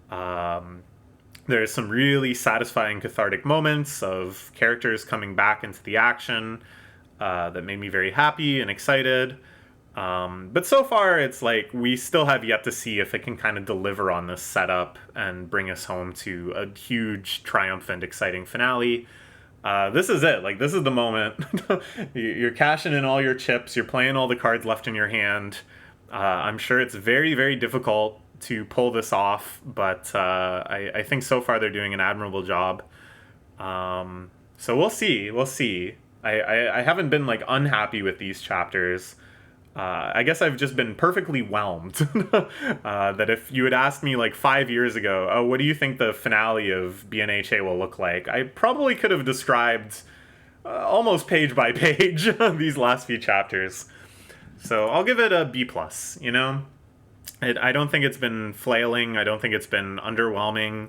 There's some really satisfying cathartic moments of characters coming back into the action that made me very happy and excited. But so far, it's like we still have yet to see if it can kind of deliver on this setup and bring us home to a huge, triumphant, exciting finale. This is it. Like, this is the moment. You're cashing in all your chips. You're playing all the cards left in your hand. I'm sure it's very, very difficult to pull this off, but I think so far they're doing an admirable job. So we'll see. We'll see. I haven't been, like, unhappy with these chapters. I guess I've just been perfectly whelmed. That if you had asked me like 5 years ago, oh, what do you think the finale of BNHA will look like? I probably could have described almost page by page these last few chapters. So I'll give it a B+, you know? I don't think it's been flailing. I don't think it's been underwhelming.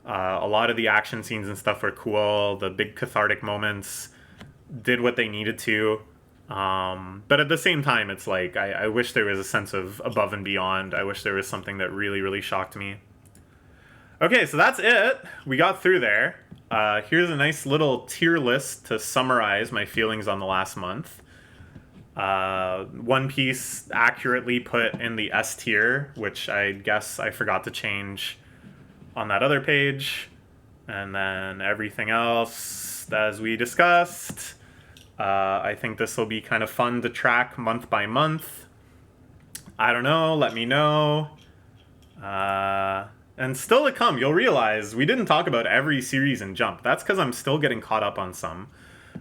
A lot of the action scenes and stuff were cool. The big cathartic moments did what they needed to. But at the same time, it's like, I wish there was a sense of above and beyond. I wish there was something that really, really shocked me. Okay, so that's it. We got through there. Here's a nice little tier list to summarize my feelings on the last month. One Piece accurately put in the S tier, which I guess I forgot to change on that other page. And then everything else, as we discussed. I think this will be kind of fun to track month by month. I don't know, let me know. And still to come, you'll realize we didn't talk about every series in Jump. That's because I'm still getting caught up on some.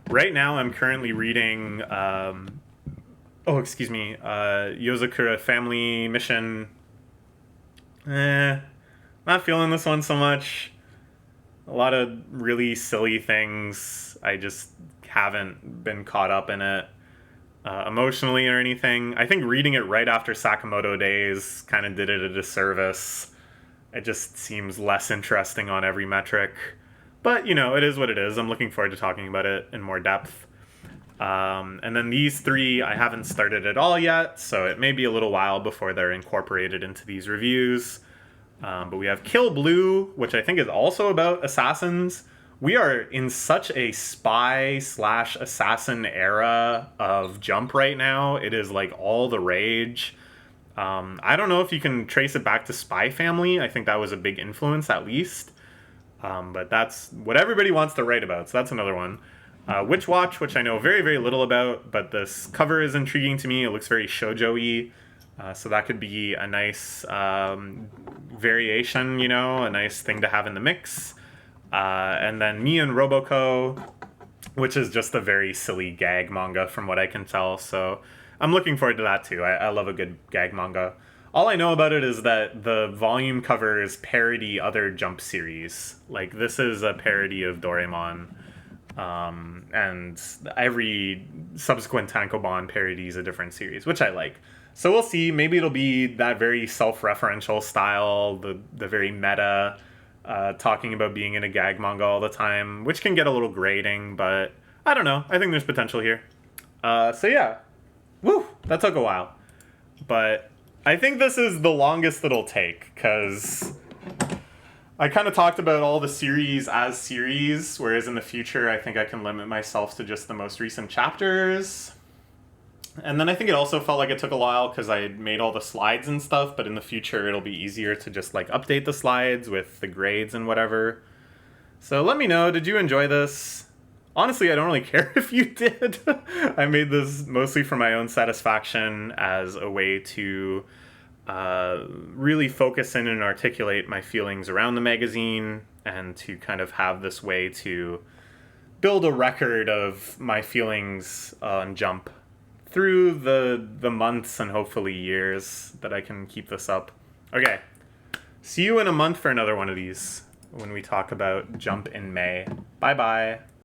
Right now, I'm currently reading, Yozakura Family Mission. Not feeling this one so much. A lot of really silly things. I just haven't been caught up in it emotionally or anything. I think reading it right after Sakamoto Days kind of did it a disservice. It just seems less interesting on every metric. But, you know, it is what it is. I'm looking forward to talking about it in more depth. And then these three I haven't started at all yet, so it may be a little while before they're incorporated into these reviews. But we have Kill Blue, which I think is also about assassins. We are in such a spy/assassin era of Jump right now. It is like all the rage. I don't know if you can trace it back to Spy Family. I think that was a big influence, at least. But that's what everybody wants to write about, so that's another one. Witch Watch, which I know very, very little about, but this cover is intriguing to me. It looks very shoujo-y. So that could be a nice variation, you know, a nice thing to have in the mix. And then Me and Roboco, which is just a very silly gag manga from what I can tell. So I'm looking forward to that too. I love a good gag manga. All I know about it is that the volume covers parody other Jump series. Like, this is a parody of Doraemon. And every subsequent Tankobon parodies a different series, which I like. So we'll see. Maybe it'll be that very self-referential style, the very meta, talking about being in a gag manga all the time, which can get a little grating, but I don't know. I think there's potential here. So yeah. Woo! That took a while. But I think this is the longest it'll take, because I kind of talked about all the series as series, whereas in the future I think I can limit myself to just the most recent chapters. And then I think it also felt like it took a while because I had made all the slides and stuff, but in the future it'll be easier to just like update the slides with the grades and whatever. So let me know, did you enjoy this? Honestly, I don't really care if you did. I made this mostly for my own satisfaction as a way to really focus in and articulate my feelings around the magazine and to kind of have this way to build a record of my feelings on Jump through the months and hopefully years that I can keep this up. Okay, see you in a month for another one of these when we talk about Jump in May. Bye bye.